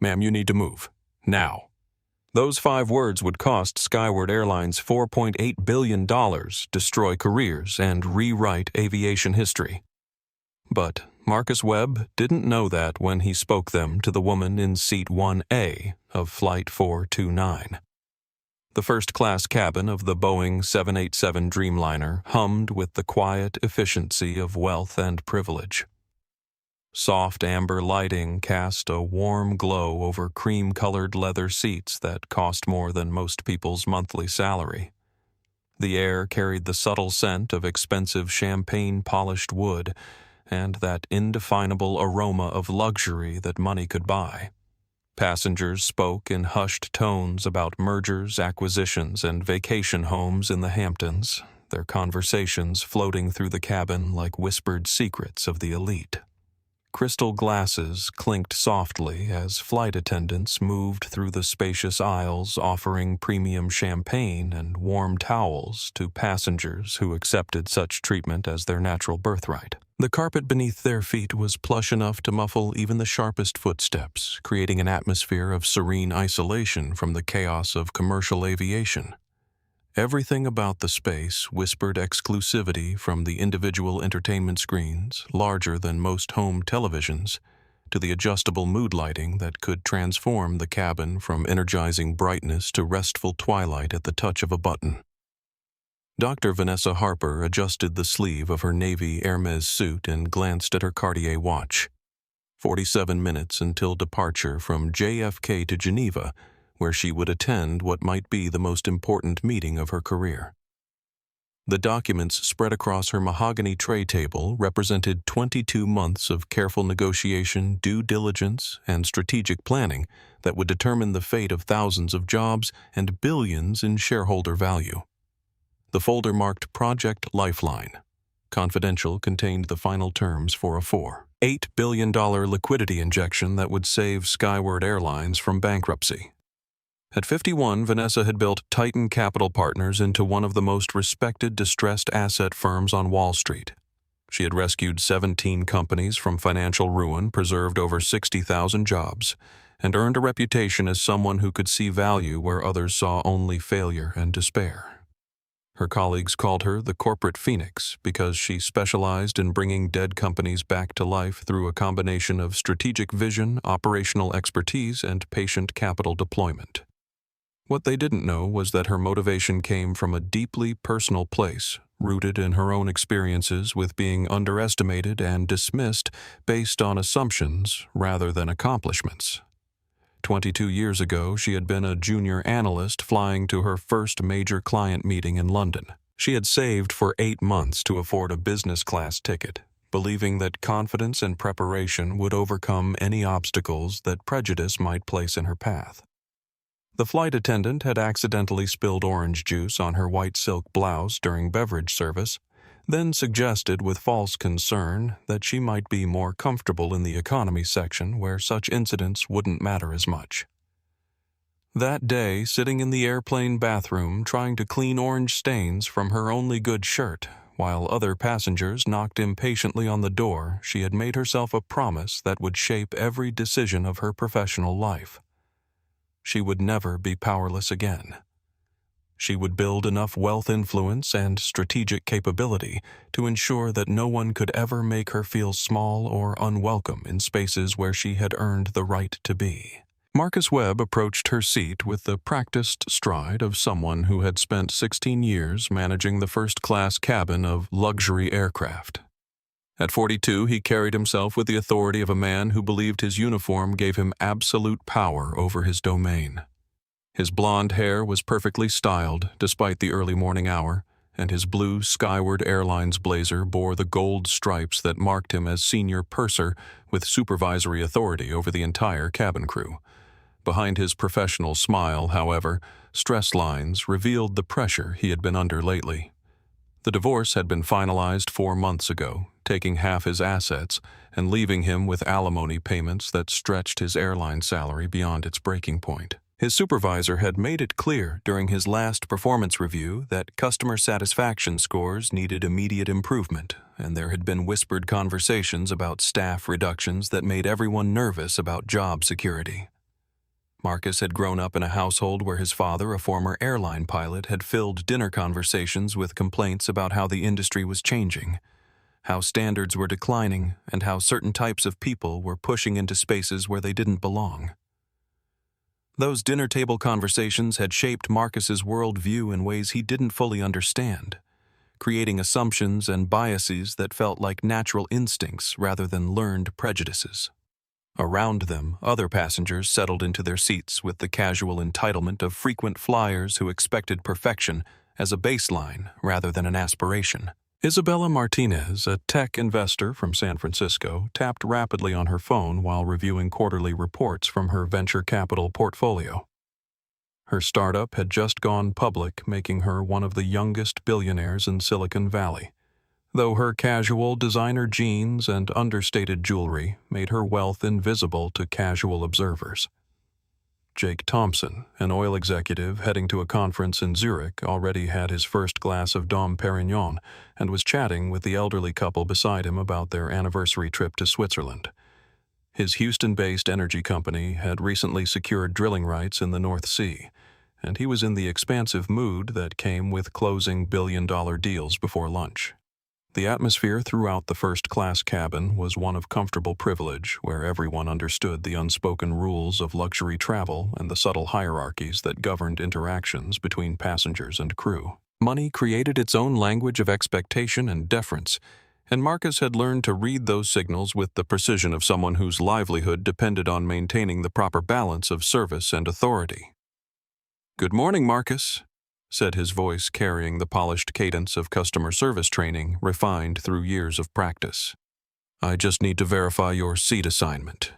Ma'am, you need to move. Now. Those 5 words would cost Skyward Airlines $4.8 billion, destroy careers, and rewrite aviation history. But Marcus Webb didn't know that when he spoke them to the woman in Seat 1A of Flight 429. The first-class cabin of the Boeing 787 Dreamliner hummed with the quiet efficiency of wealth and privilege. Soft amber lighting cast a warm glow over cream-colored leather seats that cost more than most people's monthly salary. The air carried the subtle scent of expensive champagne-polished wood and that indefinable aroma of luxury that money could buy. Passengers spoke in hushed tones about mergers, acquisitions, and vacation homes in the Hamptons, their conversations floating through the cabin like whispered secrets of the elite. Crystal glasses clinked softly as flight attendants moved through the spacious aisles offering premium champagne and warm towels to passengers who accepted such treatment as their natural birthright. The carpet beneath their feet was plush enough to muffle even the sharpest footsteps, creating an atmosphere of serene isolation from the chaos of commercial aviation. Everything about the space whispered exclusivity, from the individual entertainment screens, larger than most home televisions, to the adjustable mood lighting that could transform the cabin from energizing brightness to restful twilight at the touch of a button. Dr. Vanessa Harper adjusted the sleeve of her navy Hermes suit and glanced at her Cartier watch. 47 minutes until departure from JFK to Geneva, where she would attend what might be the most important meeting of her career. The documents spread across her mahogany tray table represented 22 months of careful negotiation, due diligence, and strategic planning that would determine the fate of thousands of jobs and billions in shareholder value. The folder marked Project Lifeline. Confidential contained the final terms for a $4.8 billion liquidity injection that would save Skyward Airlines from bankruptcy. At 51, Vanessa had built Titan Capital Partners into one of the most respected distressed asset firms on Wall Street. She had rescued 17 companies from financial ruin, preserved over 60,000 jobs, and earned a reputation as someone who could see value where others saw only failure and despair. Her colleagues called her the corporate phoenix because she specialized in bringing dead companies back to life through a combination of strategic vision, operational expertise, and patient capital deployment. What they didn't know was that her motivation came from a deeply personal place, rooted in her own experiences with being underestimated and dismissed based on assumptions rather than accomplishments. 22 years ago, she had been a junior analyst flying to her first major client meeting in London. She had saved for 8 months to afford a business-class ticket, believing that confidence and preparation would overcome any obstacles that prejudice might place in her path. The flight attendant had accidentally spilled orange juice on her white silk blouse during beverage service, then suggested with false concern that she might be more comfortable in the economy section where such incidents wouldn't matter as much. That day, sitting in the airplane bathroom trying to clean orange stains from her only good shirt, while other passengers knocked impatiently on the door, she had made herself a promise that would shape every decision of her professional life. She would never be powerless again. She would build enough wealth, influence, and strategic capability to ensure that no one could ever make her feel small or unwelcome in spaces where she had earned the right to be. Marcus Webb approached her seat with the practiced stride of someone who had spent 16 years managing the first-class cabin of luxury aircraft. At 42, he carried himself with the authority of a man who believed his uniform gave him absolute power over his domain. His blonde hair was perfectly styled despite the early morning hour, and his blue Skyward Airlines blazer bore the gold stripes that marked him as senior purser with supervisory authority over the entire cabin crew. Behind his professional smile, however, stress lines revealed the pressure he had been under lately. The divorce had been finalized 4 months ago, taking half his assets and leaving him with alimony payments that stretched his airline salary beyond its breaking point. His supervisor had made it clear during his last performance review that customer satisfaction scores needed immediate improvement, and there had been whispered conversations about staff reductions that made everyone nervous about job security. Marcus had grown up in a household where his father, a former airline pilot, had filled dinner conversations with complaints about how the industry was changing, how standards were declining, and how certain types of people were pushing into spaces where they didn't belong. Those dinner table conversations had shaped Marcus's worldview in ways he didn't fully understand, creating assumptions and biases that felt like natural instincts rather than learned prejudices. Around them, other passengers settled into their seats with the casual entitlement of frequent flyers who expected perfection as a baseline rather than an aspiration. Isabella Martinez, a tech investor from San Francisco, tapped rapidly on her phone while reviewing quarterly reports from her venture capital portfolio. Her startup had just gone public, making her one of the youngest billionaires in Silicon Valley, though her casual designer jeans and understated jewelry made her wealth invisible to casual observers. Jake Thompson, an oil executive heading to a conference in Zurich, already had his first glass of Dom Perignon and was chatting with the elderly couple beside him about their anniversary trip to Switzerland. His Houston-based energy company had recently secured drilling rights in the North Sea, and he was in the expansive mood that came with closing billion-dollar deals before lunch. The atmosphere throughout the first-class cabin was one of comfortable privilege, where everyone understood the unspoken rules of luxury travel and the subtle hierarchies that governed interactions between passengers and crew. Money created its own language of expectation and deference, and Marcus had learned to read those signals with the precision of someone whose livelihood depended on maintaining the proper balance of service and authority. "Good morning, Marcus," said his voice carrying the polished cadence of customer service training refined through years of practice. "I just need to verify your seat assignment.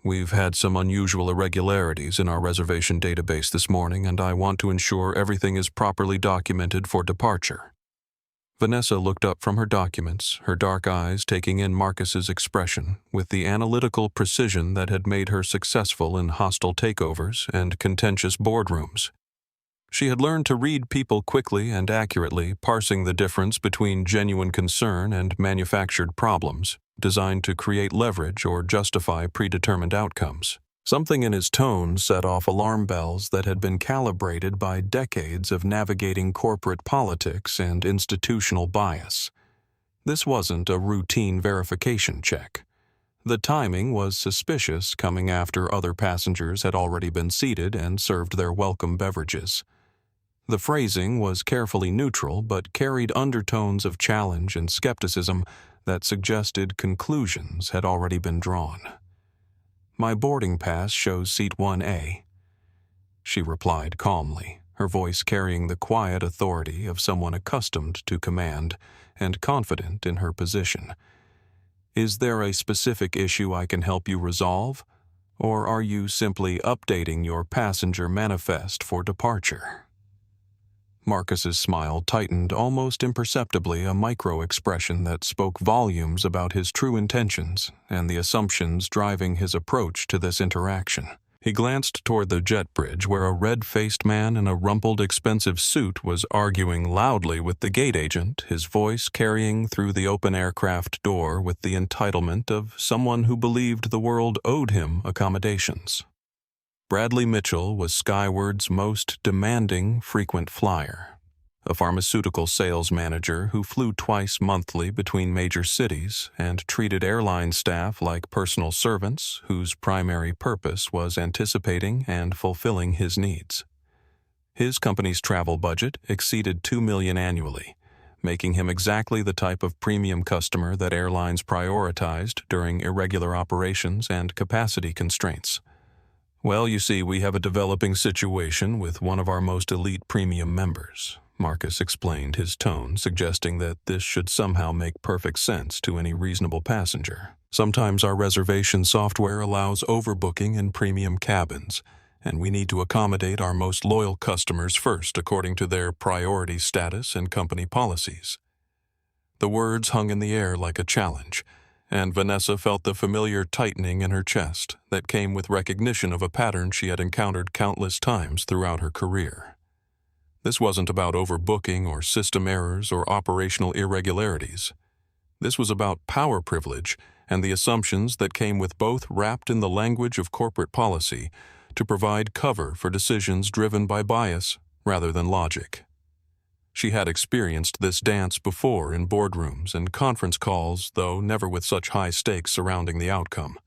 We've had some unusual irregularities in our reservation database this morning, and I want to ensure everything is properly documented for departure." Vanessa looked up from her documents, her dark eyes taking in Marcus's expression with the analytical precision that had made her successful in hostile takeovers and contentious boardrooms. She had learned to read people quickly and accurately, parsing the difference between genuine concern and manufactured problems, designed to create leverage or justify predetermined outcomes. Something in his tone set off alarm bells that had been calibrated by decades of navigating corporate politics and institutional bias. This wasn't a routine verification check. The timing was suspicious, coming after other passengers had already been seated and served their welcome beverages. The phrasing was carefully neutral but carried undertones of challenge and skepticism that suggested conclusions had already been drawn. "My boarding pass shows seat 1A," she replied calmly, her voice carrying the quiet authority of someone accustomed to command and confident in her position. "Is there a specific issue I can help you resolve, or are you simply updating your passenger manifest for departure?" Marcus's smile tightened almost imperceptibly, a micro-expression that spoke volumes about his true intentions and the assumptions driving his approach to this interaction. He glanced toward the jet bridge where a red-faced man in a rumpled, expensive suit was arguing loudly with the gate agent, his voice carrying through the open aircraft door with the entitlement of someone who believed the world owed him accommodations. Bradley Mitchell was Skyward's most demanding frequent flyer, a pharmaceutical sales manager who flew twice monthly between major cities and treated airline staff like personal servants whose primary purpose was anticipating and fulfilling his needs. His company's travel budget exceeded $2 million annually, making him exactly the type of premium customer that airlines prioritized during irregular operations and capacity constraints. "Well, you see, we have a developing situation with one of our most elite premium members," Marcus explained, his tone suggesting that this should somehow make perfect sense to any reasonable passenger. "Sometimes our reservation software allows overbooking in premium cabins, and we need to accommodate our most loyal customers first according to their priority status and company policies." The words hung in the air like a challenge, and Vanessa felt the familiar tightening in her chest that came with recognition of a pattern she had encountered countless times throughout her career. This wasn't about overbooking or system errors or operational irregularities. This was about power privilege and the assumptions that came with both, wrapped in the language of corporate policy, to provide cover for decisions driven by bias rather than logic. She had experienced this dance before in boardrooms and conference calls, though never with such high stakes surrounding the outcome.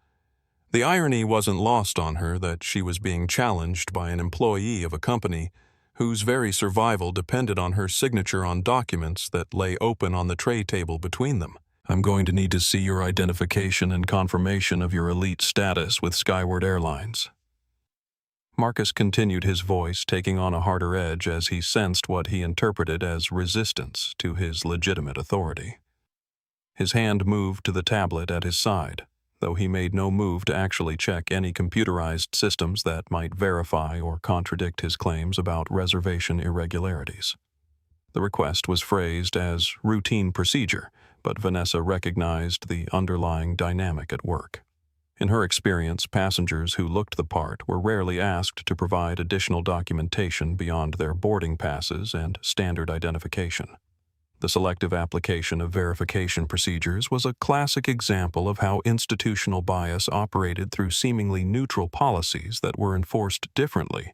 The irony wasn't lost on her that she was being challenged by an employee of a company whose very survival depended on her signature on documents that lay open on the tray table between them. "I'm going to need to see your identification and confirmation of your elite status with Skyward Airlines." Marcus continued, his voice taking on a harder edge as he sensed what he interpreted as resistance to his legitimate authority. His hand moved to the tablet at his side, though he made no move to actually check any computerized systems that might verify or contradict his claims about reservation irregularities. The request was phrased as routine procedure, but Vanessa recognized the underlying dynamic at work. In her experience, passengers who looked the part were rarely asked to provide additional documentation beyond their boarding passes and standard identification. The selective application of verification procedures was a classic example of how institutional bias operated through seemingly neutral policies that were enforced differently,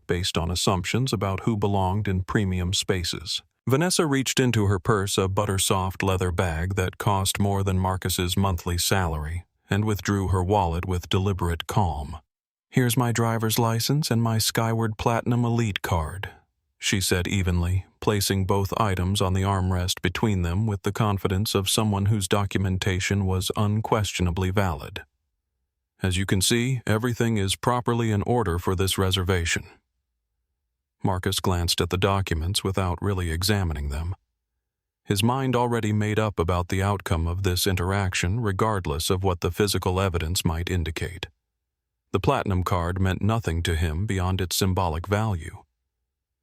based on assumptions about who belonged in premium spaces. Vanessa reached into her purse a butter-soft leather bag that cost more than Marcus's monthly salary, and withdrew her wallet with deliberate calm. "Here's my driver's license and my Skyward Platinum Elite card," she said evenly, placing both items on the armrest between them with the confidence of someone whose documentation was unquestionably valid. "As you can see, everything is properly in order for this reservation." Marcus glanced at the documents without really examining them. His mind already made up about the outcome of this interaction regardless of what the physical evidence might indicate. The platinum card meant nothing to him beyond its symbolic value.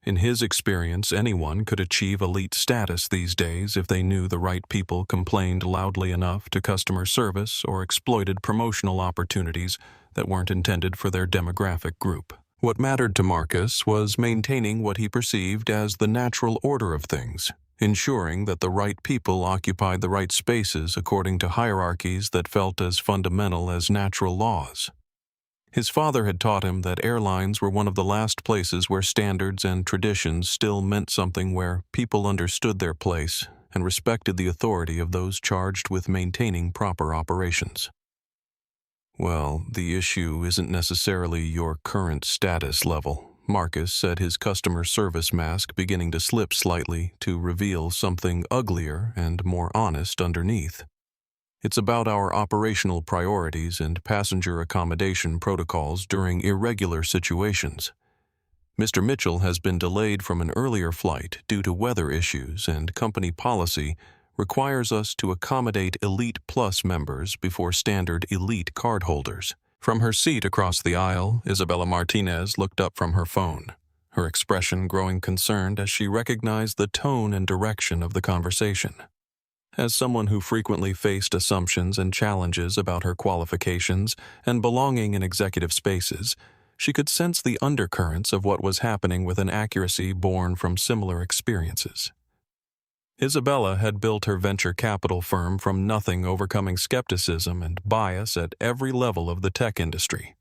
In his experience, anyone could achieve elite status these days if they knew the right people complained loudly enough to customer service or exploited promotional opportunities that weren't intended for their demographic group. What mattered to Marcus was maintaining what he perceived as the natural order of things, ensuring that the right people occupied the right spaces according to hierarchies that felt as fundamental as natural laws. His father had taught him that airlines were one of the last places where standards and traditions still meant something, where people understood their place and respected the authority of those charged with maintaining proper operations. "Well, the issue isn't necessarily your current status level," Marcus said, his customer service mask beginning to slip slightly to reveal something uglier and more honest underneath. "It's about our operational priorities and passenger accommodation protocols during irregular situations. Mr. Mitchell has been delayed from an earlier flight due to weather issues, and company policy requires us to accommodate Elite Plus members before standard Elite cardholders." From her seat across the aisle, Isabella Martinez looked up from her phone, her expression growing concerned as she recognized the tone and direction of the conversation. As someone who frequently faced assumptions and challenges about her qualifications and belonging in executive spaces, she could sense the undercurrents of what was happening with an accuracy born from similar experiences. Isabella had built her venture capital firm from nothing, overcoming skepticism and bias at every level of the tech industry.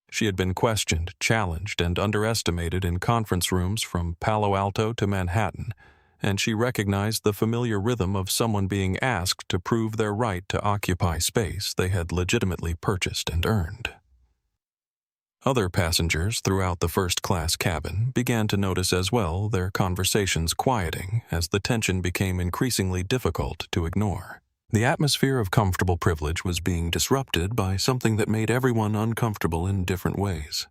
She had been questioned, challenged, and underestimated in conference rooms from Palo Alto to Manhattan, and she recognized the familiar rhythm of someone being asked to prove their right to occupy space they had legitimately purchased and earned. Other passengers throughout the first-class cabin began to notice as well, their conversations quieting as the tension became increasingly difficult to ignore. The atmosphere of comfortable privilege was being disrupted by something that made everyone uncomfortable in different ways.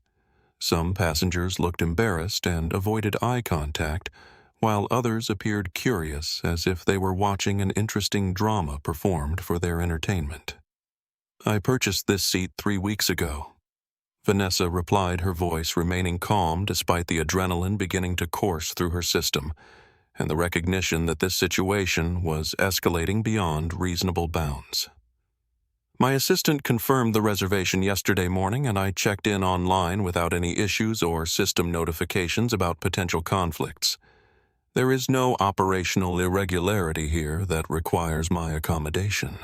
Some passengers looked embarrassed and avoided eye contact, while others appeared curious, as if they were watching an interesting drama performed for their entertainment. "I purchased this seat 3 weeks ago," Vanessa replied, her voice remaining calm despite the adrenaline beginning to course through her system, and the recognition that this situation was escalating beyond reasonable bounds. "My assistant confirmed the reservation yesterday morning, and I checked in online without any issues or system notifications about potential conflicts. There is no operational irregularity here that requires my accommodation."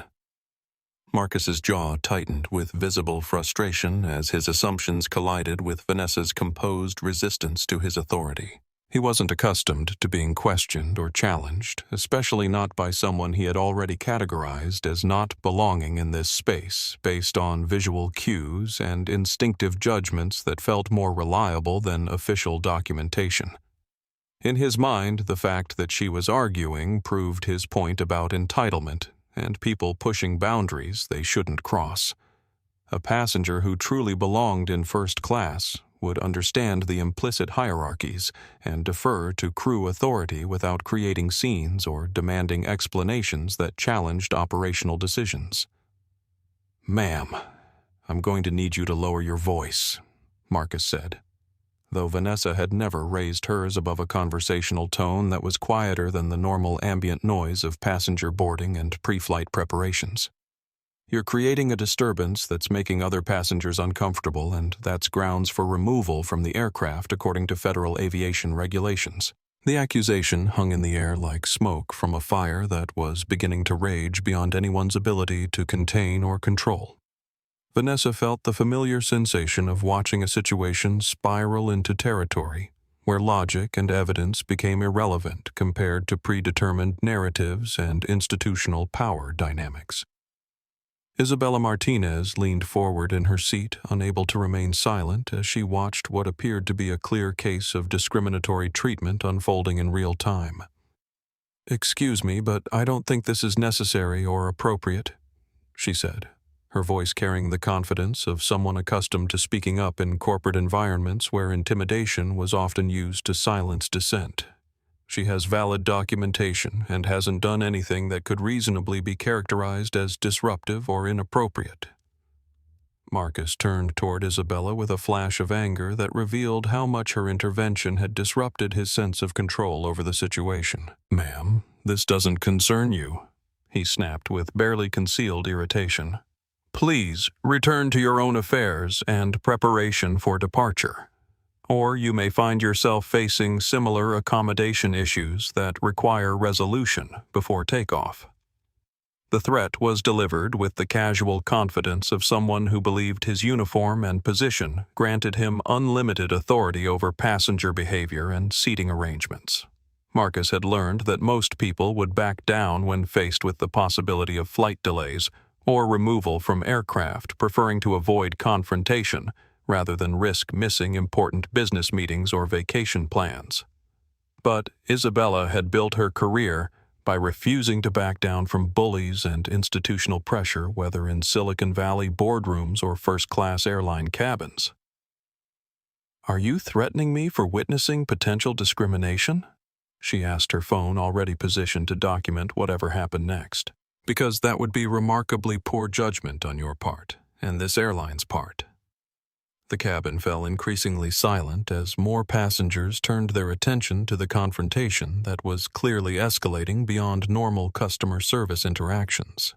Marcus's jaw tightened with visible frustration as his assumptions collided with Vanessa's composed resistance to his authority. He wasn't accustomed to being questioned or challenged, especially not by someone he had already categorized as not belonging in this space based on visual cues and instinctive judgments that felt more reliable than official documentation. In his mind, the fact that she was arguing proved his point about entitlement and people pushing boundaries they shouldn't cross. A passenger who truly belonged in first class would understand the implicit hierarchies and defer to crew authority without creating scenes or demanding explanations that challenged operational decisions. "Ma'am, I'm going to need you to lower your voice," Marcus said, though Vanessa had never raised hers above a conversational tone that was quieter than the normal ambient noise of passenger boarding and pre-flight preparations. "You're creating a disturbance that's making other passengers uncomfortable, and that's grounds for removal from the aircraft according to federal aviation regulations." The accusation hung in the air like smoke from a fire that was beginning to rage beyond anyone's ability to contain or control. Vanessa felt the familiar sensation of watching a situation spiral into territory where logic and evidence became irrelevant compared to predetermined narratives and institutional power dynamics. Isabella Martinez leaned forward in her seat, unable to remain silent as she watched what appeared to be a clear case of discriminatory treatment unfolding in real time. "Excuse me, but I don't think this is necessary or appropriate," she said, her voice carrying the confidence of someone accustomed to speaking up in corporate environments where intimidation was often used to silence dissent. "She has valid documentation and hasn't done anything that could reasonably be characterized as disruptive or inappropriate." Marcus turned toward Isabella with a flash of anger that revealed how much her intervention had disrupted his sense of control over the situation. "Ma'am, this doesn't concern you," he snapped with barely concealed irritation. "Please return to your own affairs and preparation for departure, or you may find yourself facing similar accommodation issues that require resolution before takeoff." The threat was delivered with the casual confidence of someone who believed his uniform and position granted him unlimited authority over passenger behavior and seating arrangements. Marcus had learned that most people would back down when faced with the possibility of flight delays or removal from aircraft, preferring to avoid confrontation rather than risk missing important business meetings or vacation plans. But Isabella had built her career by refusing to back down from bullies and institutional pressure, whether in Silicon Valley boardrooms or first-class airline cabins. "Are you threatening me for witnessing potential discrimination?" she asked, her phone already positioned to document whatever happened next. "Because that would be remarkably poor judgment on your part, and this airline's part." The cabin fell increasingly silent as more passengers turned their attention to the confrontation that was clearly escalating beyond normal customer service interactions.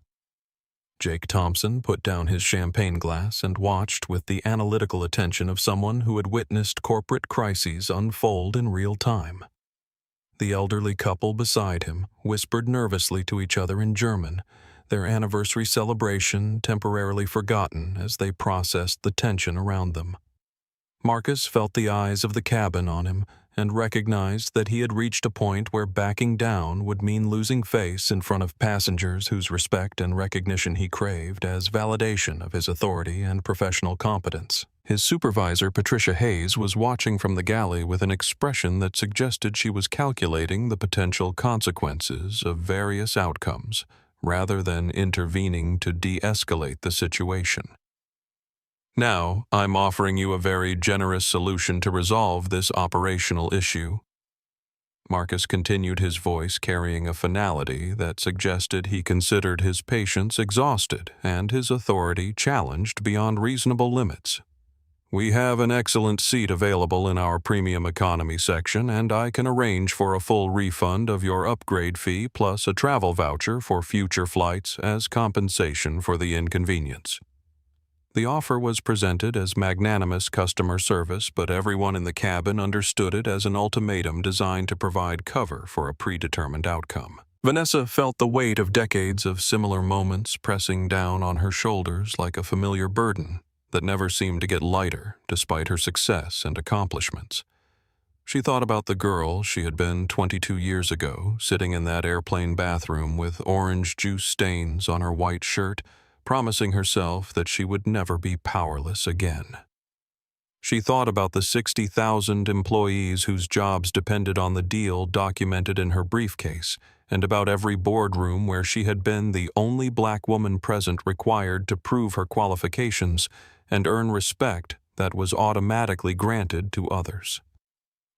Jake Thompson put down his champagne glass and watched with the analytical attention of someone who had witnessed corporate crises unfold in real time. The elderly couple beside him whispered nervously to each other in German, their anniversary celebration temporarily forgotten as they processed the tension around them. Marcus felt the eyes of the cabin on him and recognized that he had reached a point where backing down would mean losing face in front of passengers whose respect and recognition he craved as validation of his authority and professional competence. His supervisor, Patricia Hayes, was watching from the galley with an expression that suggested she was calculating the potential consequences of various outcomes, rather than intervening to de-escalate the situation. "Now, I'm offering you a very generous solution to resolve this operational issue." Marcus continued, his voice carrying a finality that suggested he considered his patience exhausted and his authority challenged beyond reasonable limits. "We have an excellent seat available in our premium economy section, and I can arrange for a full refund of your upgrade fee plus a travel voucher for future flights as compensation for the inconvenience." The offer was presented as magnanimous customer service, but everyone in the cabin understood it as an ultimatum designed to provide cover for a predetermined outcome. Vanessa felt the weight of decades of similar moments pressing down on her shoulders like a familiar burden that never seemed to get lighter despite her success and accomplishments. She thought about the girl she had been 22 years ago, sitting in that airplane bathroom with orange juice stains on her white shirt, promising herself that she would never be powerless again. She thought about the 60,000 employees whose jobs depended on the deal documented in her briefcase, and about every boardroom where she had been the only black woman present required to prove her qualifications and earn respect that was automatically granted to others.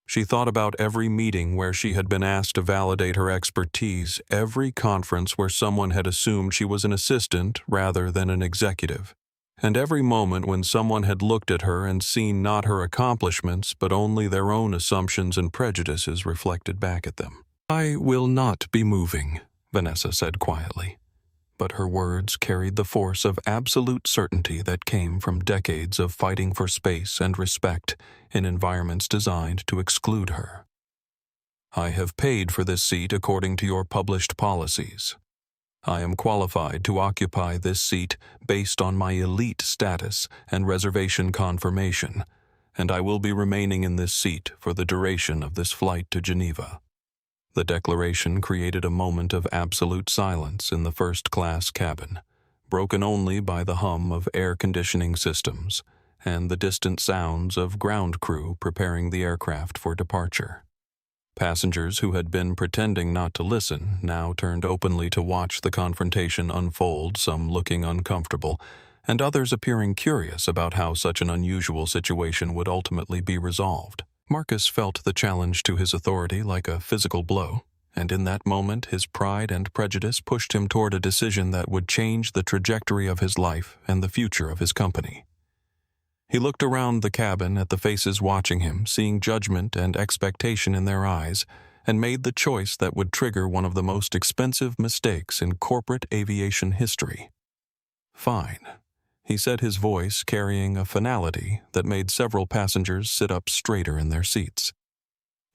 She thought about every meeting where she had been asked to validate her expertise, every conference where someone had assumed she was an assistant rather than an executive, and every moment when someone had looked at her and seen not her accomplishments but only their own assumptions and prejudices reflected back at them. "I will not be moving," Vanessa said quietly, but her words carried the force of absolute certainty that came from decades of fighting for space and respect in environments designed to exclude her. "I have paid for this seat according to your published policies. I am qualified to occupy this seat based on my elite status and reservation confirmation, and I will be remaining in this seat for the duration of this flight to Geneva." The declaration created a moment of absolute silence in the first-class cabin, broken only by the hum of air conditioning systems and the distant sounds of ground crew preparing the aircraft for departure. Passengers who had been pretending not to listen now turned openly to watch the confrontation unfold, some looking uncomfortable, and others appearing curious about how such an unusual situation would ultimately be resolved. Marcus felt the challenge to his authority like a physical blow, and in that moment his pride and prejudice pushed him toward a decision that would change the trajectory of his life and the future of his company. He looked around the cabin at the faces watching him, seeing judgment and expectation in their eyes, and made the choice that would trigger one of the most expensive mistakes in corporate aviation history. "Fine," he said, his voice carrying a finality that made several passengers sit up straighter in their seats.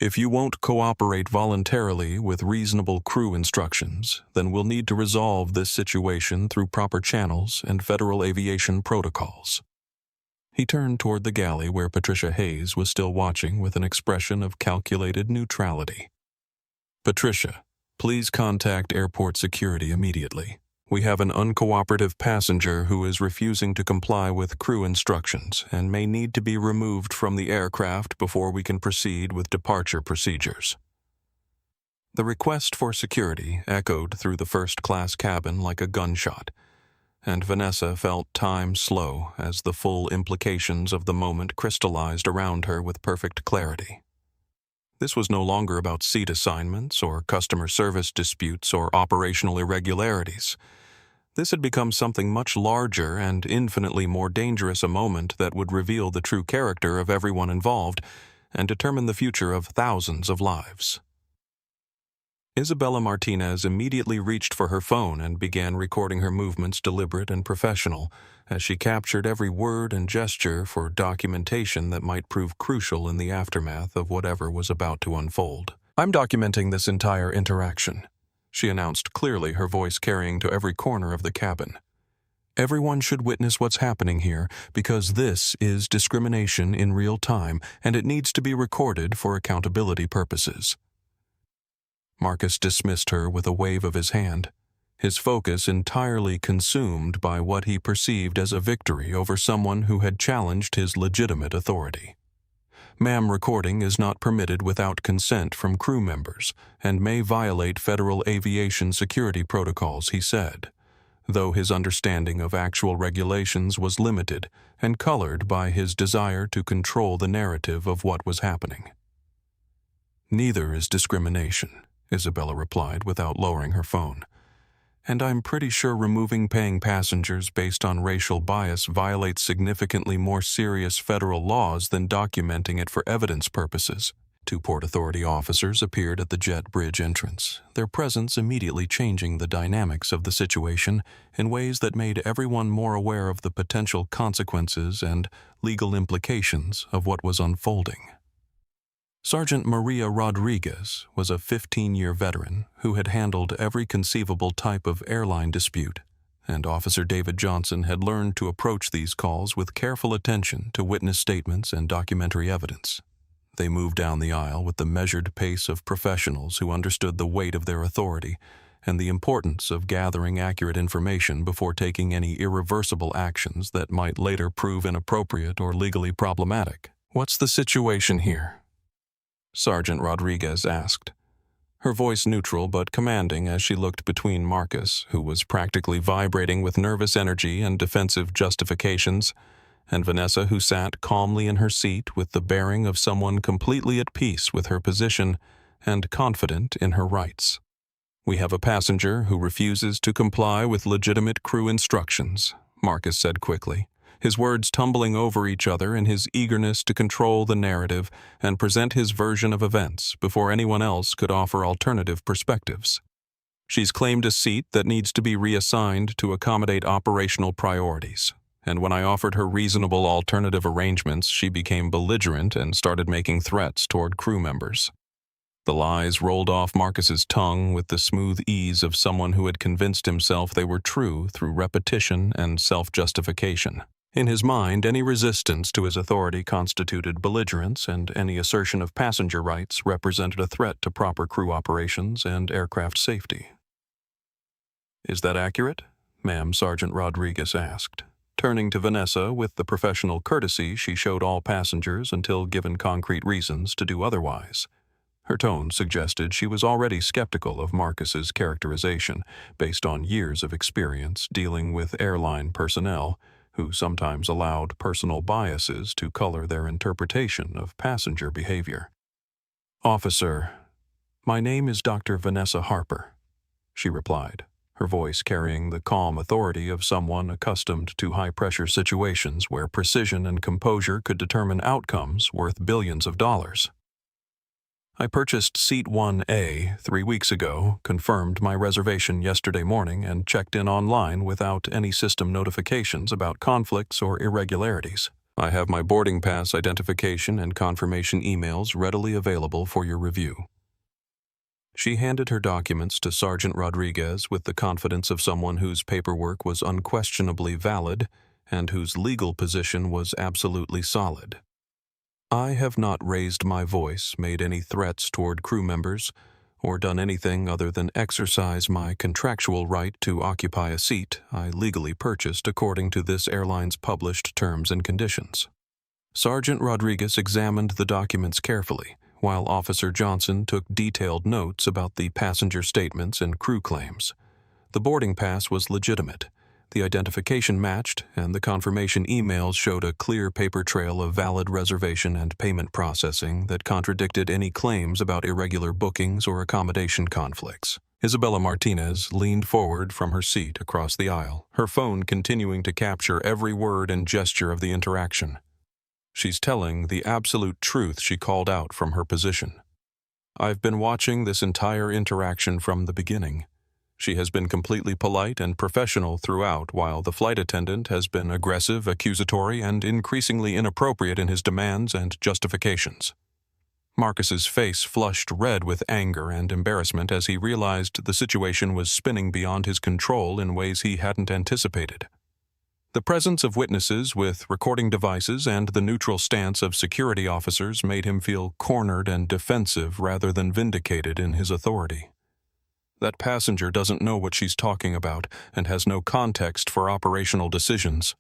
"If you won't cooperate voluntarily with reasonable crew instructions, then we'll need to resolve this situation through proper channels and federal aviation protocols." He turned toward the galley where Patricia Hayes was still watching with an expression of calculated neutrality. "Patricia, please contact airport security immediately. We have an uncooperative passenger who is refusing to comply with crew instructions and may need to be removed from the aircraft before we can proceed with departure procedures." The request for security echoed through the first-class cabin like a gunshot, and Vanessa felt time slow as the full implications of the moment crystallized around her with perfect clarity. This was no longer about seat assignments or customer service disputes or operational irregularities. This had become something much larger and infinitely more dangerous, a moment that would reveal the true character of everyone involved and determine the future of thousands of lives. Isabella Martinez immediately reached for her phone and began recording her movements, deliberate and professional, as she captured every word and gesture for documentation that might prove crucial in the aftermath of whatever was about to unfold. "I'm documenting this entire interaction," she announced clearly, her voice carrying to every corner of the cabin. "Everyone should witness what's happening here because this is discrimination in real time and it needs to be recorded for accountability purposes." Marcus dismissed her with a wave of his hand, his focus entirely consumed by what he perceived as a victory over someone who had challenged his legitimate authority. "Ma'am, recording is not permitted without consent from crew members and may violate federal aviation security protocols," he said, though his understanding of actual regulations was limited and colored by his desire to control the narrative of what was happening. "Neither is discrimination," Isabella replied without lowering her phone. "And I'm pretty sure removing paying passengers based on racial bias violates significantly more serious federal laws than documenting it for evidence purposes." Two Port Authority officers appeared at the jet bridge entrance, their presence immediately changing the dynamics of the situation in ways that made everyone more aware of the potential consequences and legal implications of what was unfolding. Sergeant Maria Rodriguez was a 15-year veteran who had handled every conceivable type of airline dispute, and Officer David Johnson had learned to approach these calls with careful attention to witness statements and documentary evidence. They moved down the aisle with the measured pace of professionals who understood the weight of their authority and the importance of gathering accurate information before taking any irreversible actions that might later prove inappropriate or legally problematic. "What's the situation here?" Sergeant Rodriguez asked, her voice neutral but commanding as she looked between Marcus, who was practically vibrating with nervous energy and defensive justifications, and Vanessa, who sat calmly in her seat with the bearing of someone completely at peace with her position and confident in her rights. "We have a passenger who refuses to comply with legitimate crew instructions," Marcus said quickly, his words tumbling over each other in his eagerness to control the narrative and present his version of events before anyone else could offer alternative perspectives. "She's claimed a seat that needs to be reassigned to accommodate operational priorities, and when I offered her reasonable alternative arrangements, she became belligerent and started making threats toward crew members." The lies rolled off Marcus's tongue with the smooth ease of someone who had convinced himself they were true through repetition and self-justification. In his mind, any resistance to his authority constituted belligerence, and any assertion of passenger rights represented a threat to proper crew operations and aircraft safety. "Is that accurate?" Ma'am, Sergeant Rodriguez asked, turning to Vanessa with the professional courtesy she showed all passengers until given concrete reasons to do otherwise. Her tone suggested she was already skeptical of Marcus's characterization, based on years of experience dealing with airline personnel, who sometimes allowed personal biases to color their interpretation of passenger behavior. "Officer, my name is Dr. Vanessa Harper," she replied, her voice carrying the calm authority of someone accustomed to high-pressure situations where precision and composure could determine outcomes worth billions of dollars. "I purchased Seat 1A 3 weeks ago, confirmed my reservation yesterday morning, and checked in online without any system notifications about conflicts or irregularities. I have my boarding pass identification and confirmation emails readily available for your review." She handed her documents to Sergeant Rodriguez with the confidence of someone whose paperwork was unquestionably valid and whose legal position was absolutely solid. "I have not raised my voice, made any threats toward crew members, or done anything other than exercise my contractual right to occupy a seat I legally purchased according to this airline's published terms and conditions." Sergeant Rodriguez examined the documents carefully, while Officer Johnson took detailed notes about the passenger statements and crew claims. The boarding pass was legitimate. The identification matched, and the confirmation emails showed a clear paper trail of valid reservation and payment processing that contradicted any claims about irregular bookings or accommodation conflicts. Isabella Martinez leaned forward from her seat across the aisle, her phone continuing to capture every word and gesture of the interaction. "She's telling the absolute truth," she called out from her position. "I've been watching this entire interaction from the beginning. She has been completely polite and professional throughout, while the flight attendant has been aggressive, accusatory, and increasingly inappropriate in his demands and justifications." Marcus's face flushed red with anger and embarrassment as he realized the situation was spinning beyond his control in ways he hadn't anticipated. The presence of witnesses with recording devices and the neutral stance of security officers made him feel cornered and defensive rather than vindicated in his authority. "That passenger doesn't know what she's talking about and has no context for operational decisions,"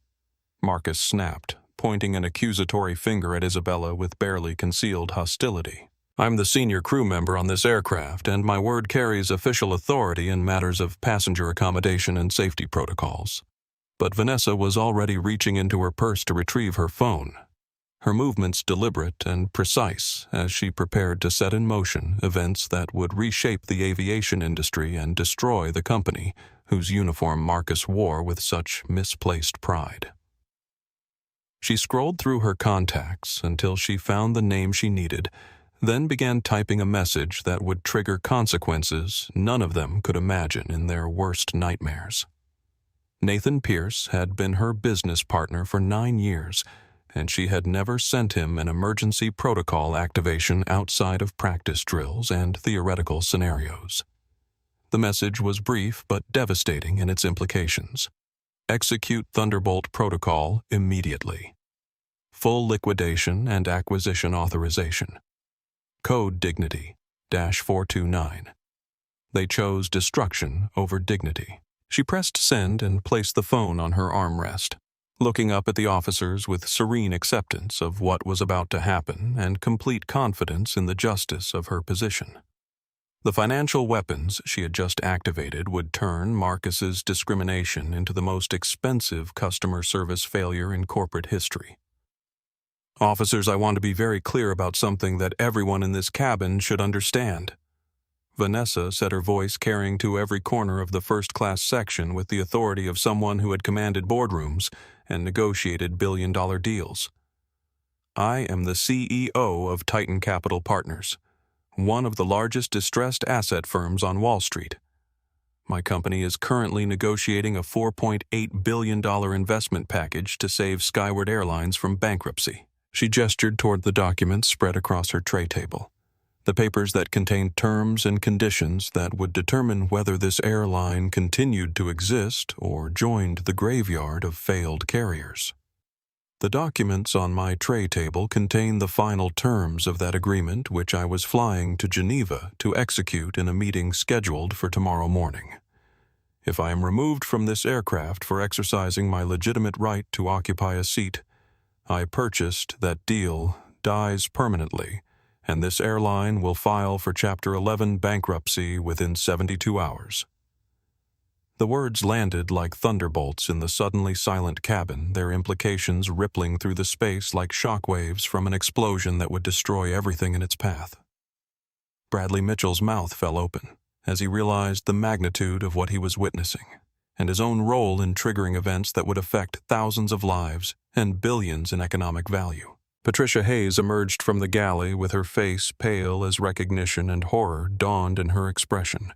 Marcus snapped, pointing an accusatory finger at Isabella with barely concealed hostility. "I'm the senior crew member on this aircraft, and my word carries official authority in matters of passenger accommodation and safety protocols." But Vanessa was already reaching into her purse to retrieve her phone, her movements deliberate and precise as she prepared to set in motion events that would reshape the aviation industry and destroy the company whose uniform Marcus wore with such misplaced pride. She scrolled through her contacts until she found the name she needed, then began typing a message that would trigger consequences none of them could imagine in their worst nightmares. Nathan Pierce had been her business partner for 9 years, and she had never sent him an emergency protocol activation outside of practice drills and theoretical scenarios. The message was brief but devastating in its implications. Execute Thunderbolt protocol immediately. Full liquidation and acquisition authorization. Code Dignity -429. They chose destruction over dignity. She pressed send and placed the phone on her armrest, looking up at the officers with serene acceptance of what was about to happen and complete confidence in the justice of her position. The financial weapons she had just activated would turn Marcus's discrimination into the most expensive customer service failure in corporate history. Officers, I want to be very clear about something that everyone in this cabin should understand. Vanessa said, her voice carrying to every corner of the first-class section with the authority of someone who had commanded boardrooms and negotiated billion-dollar deals. I am the CEO of Titan Capital Partners, one of the largest distressed asset firms on Wall Street. My company is currently negotiating a $4.8 billion investment package to save Skyward Airlines from bankruptcy. She gestured toward the documents spread across her tray table, the papers that contained terms and conditions that would determine whether this airline continued to exist or joined the graveyard of failed carriers. The documents on my tray table contain the final terms of that agreement, which I was flying to Geneva to execute in a meeting scheduled for tomorrow morning. If I am removed from this aircraft for exercising my legitimate right to occupy a seat I purchased, that deal dies permanently, and this airline will file for Chapter 11 bankruptcy within 72 hours. The words landed like thunderbolts in the suddenly silent cabin, their implications rippling through the space like shockwaves from an explosion that would destroy everything in its path. Bradley Mitchell's mouth fell open as he realized the magnitude of what he was witnessing, and his own role in triggering events that would affect thousands of lives and billions in economic value. Patricia Hayes emerged from the galley with her face pale as recognition and horror dawned in her expression.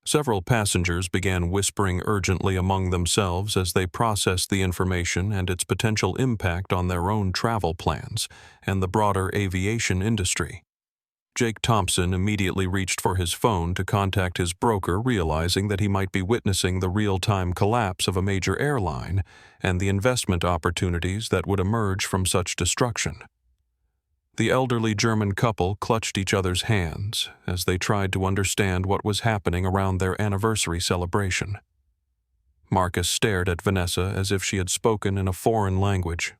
Several passengers began whispering urgently among themselves as they processed the information and its potential impact on their own travel plans and the broader aviation industry. Jake Thompson immediately reached for his phone to contact his broker, realizing that he might be witnessing the real-time collapse of a major airline and the investment opportunities that would emerge from such destruction. The elderly German couple clutched each other's hands as they tried to understand what was happening around their anniversary celebration. Marcus stared at Vanessa as if she had spoken in a foreign language,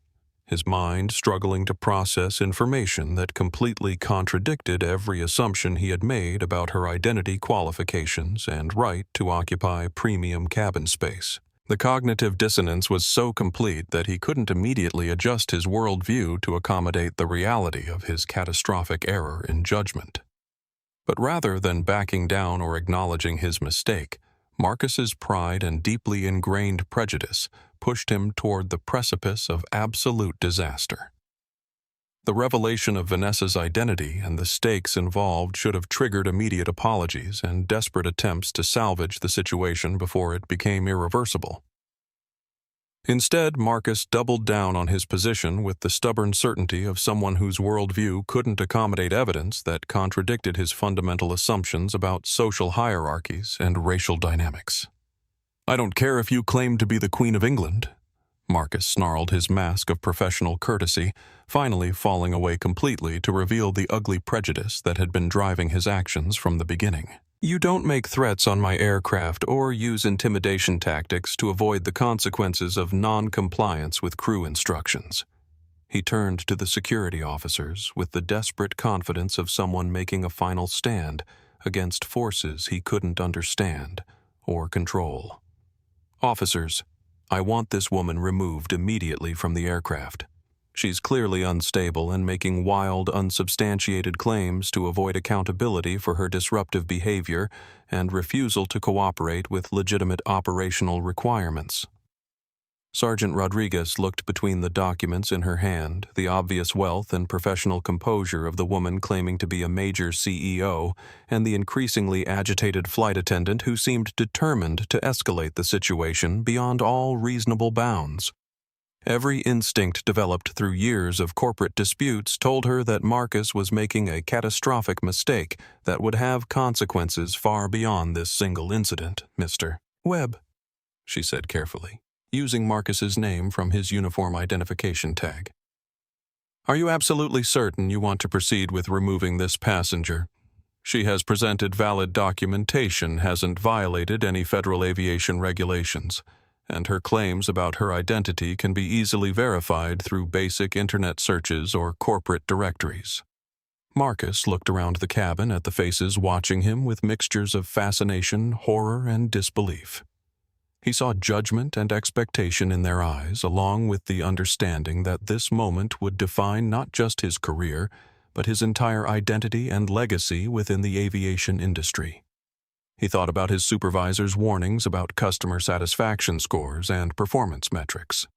his mind struggling to process information that completely contradicted every assumption he had made about her identity qualifications and right to occupy premium cabin space. The cognitive dissonance was so complete that he couldn't immediately adjust his worldview to accommodate the reality of his catastrophic error in judgment. But rather than backing down or acknowledging his mistake, Marcus's pride and deeply ingrained prejudice pushed him toward the precipice of absolute disaster. The revelation of Vanessa's identity and the stakes involved should have triggered immediate apologies and desperate attempts to salvage the situation before it became irreversible. Instead, Marcus doubled down on his position with the stubborn certainty of someone whose worldview couldn't accommodate evidence that contradicted his fundamental assumptions about social hierarchies and racial dynamics. "I don't care if you claim to be the Queen of England," Marcus snarled, his mask of professional courtesy finally falling away completely to reveal the ugly prejudice that had been driving his actions from the beginning. "You don't make threats on my aircraft or use intimidation tactics to avoid the consequences of non-compliance with crew instructions." He turned to the security officers with the desperate confidence of someone making a final stand against forces he couldn't understand or control. "Officers, I want this woman removed immediately from the aircraft. She's clearly unstable and making wild, unsubstantiated claims to avoid accountability for her disruptive behavior and refusal to cooperate with legitimate operational requirements." Sergeant Rodriguez looked between the documents in her hand, the obvious wealth and professional composure of the woman claiming to be a major CEO, and the increasingly agitated flight attendant who seemed determined to escalate the situation beyond all reasonable bounds. Every instinct developed through years of corporate disputes told her that Marcus was making a catastrophic mistake that would have consequences far beyond this single incident, Mr. Webb, she said carefully, using Marcus's name from his uniform identification tag. Are you absolutely certain you want to proceed with removing this passenger? She has presented valid documentation, hasn't violated any federal aviation regulations, and her claims about her identity can be easily verified through basic internet searches or corporate directories. Marcus looked around the cabin at the faces watching him with mixtures of fascination, horror, and disbelief. He saw judgment and expectation in their eyes, along with the understanding that this moment would define not just his career, but his entire identity and legacy within the aviation industry. He thought about his supervisor's warnings about customer satisfaction scores and performance metrics.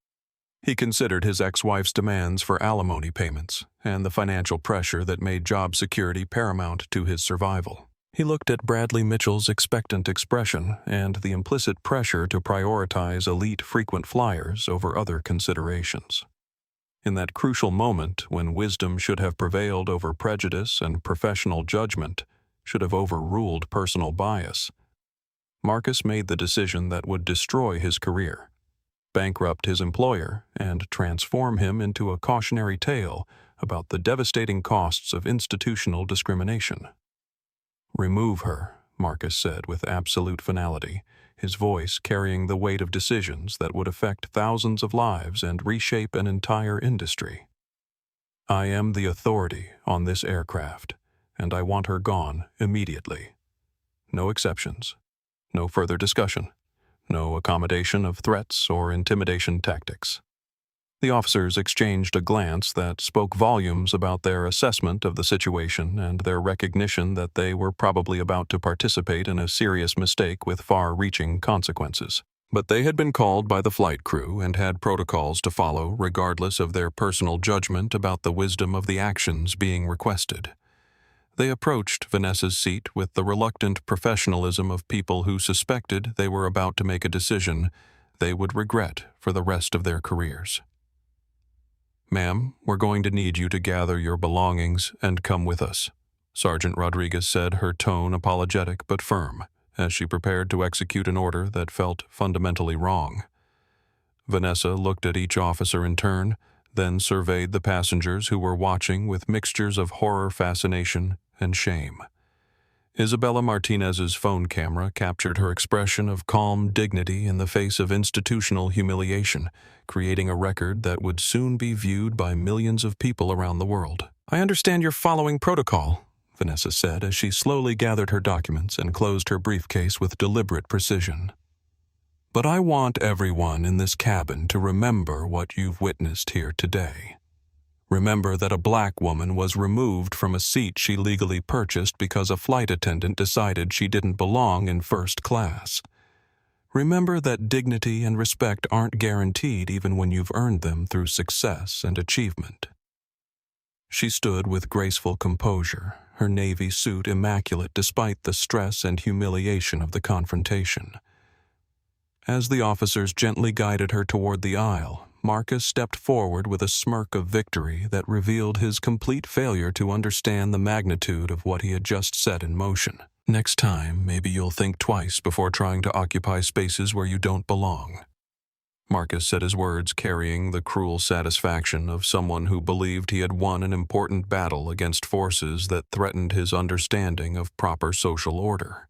He considered his ex-wife's demands for alimony payments and the financial pressure that made job security paramount to his survival. He looked at Bradley Mitchell's expectant expression and the implicit pressure to prioritize elite frequent flyers over other considerations. In that crucial moment when wisdom should have prevailed over prejudice and professional judgment should have overruled personal bias, Marcus made the decision that would destroy his career, bankrupt his employer, and transform him into a cautionary tale about the devastating costs of institutional discrimination. Remove her, Marcus said with absolute finality, his voice carrying the weight of decisions that would affect thousands of lives and reshape an entire industry. I am the authority on this aircraft, and I want her gone immediately. No exceptions, no further discussion, no accommodation of threats or intimidation tactics. The officers exchanged a glance that spoke volumes about their assessment of the situation and their recognition that they were probably about to participate in a serious mistake with far-reaching consequences. But they had been called by the flight crew and had protocols to follow regardless of their personal judgment about the wisdom of the actions being requested. They approached Vanessa's seat with the reluctant professionalism of people who suspected they were about to make a decision they would regret for the rest of their careers. Ma'am, we're going to need you to gather your belongings and come with us, Sergeant Rodriguez said, her tone apologetic but firm, as she prepared to execute an order that felt fundamentally wrong. Vanessa looked at each officer in turn, then surveyed the passengers who were watching with mixtures of horror, fascination, and shame. Isabella Martinez's phone camera captured her expression of calm dignity in the face of institutional humiliation, creating a record that would soon be viewed by millions of people around the world. I understand you're following protocol, Vanessa said as she slowly gathered her documents and closed her briefcase with deliberate precision. But I want everyone in this cabin to remember what you've witnessed here today. Remember that a black woman was removed from a seat she legally purchased because a flight attendant decided she didn't belong in first class. Remember that dignity and respect aren't guaranteed even when you've earned them through success and achievement. She stood with graceful composure, her navy suit immaculate despite the stress and humiliation of the confrontation. As the officers gently guided her toward the aisle, Marcus stepped forward with a smirk of victory that revealed his complete failure to understand the magnitude of what he had just set in motion. Next time, maybe you'll think twice before trying to occupy spaces where you don't belong. Marcus said his words carrying the cruel satisfaction of someone who believed he had won an important battle against forces that threatened his understanding of proper social order.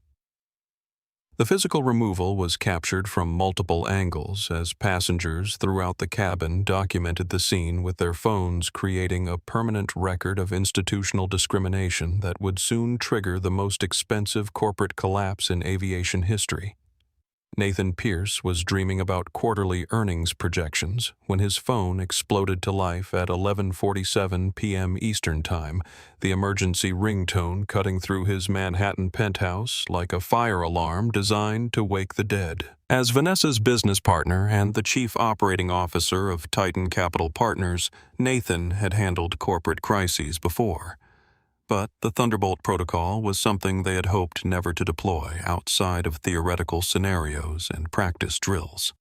The physical removal was captured from multiple angles as passengers throughout the cabin documented the scene with their phones, creating a permanent record of institutional discrimination that would soon trigger the most expensive corporate collapse in aviation history. Nathan Pierce was dreaming about quarterly earnings projections when his phone exploded to life at 11:47 p.m. Eastern Time, the emergency ringtone cutting through his Manhattan penthouse like a fire alarm designed to wake the dead. As Vanessa's business partner and the chief operating officer of Titan Capital Partners, Nathan had handled corporate crises before. But the Thunderbolt protocol was something they had hoped never to deploy outside of theoretical scenarios and practice drills.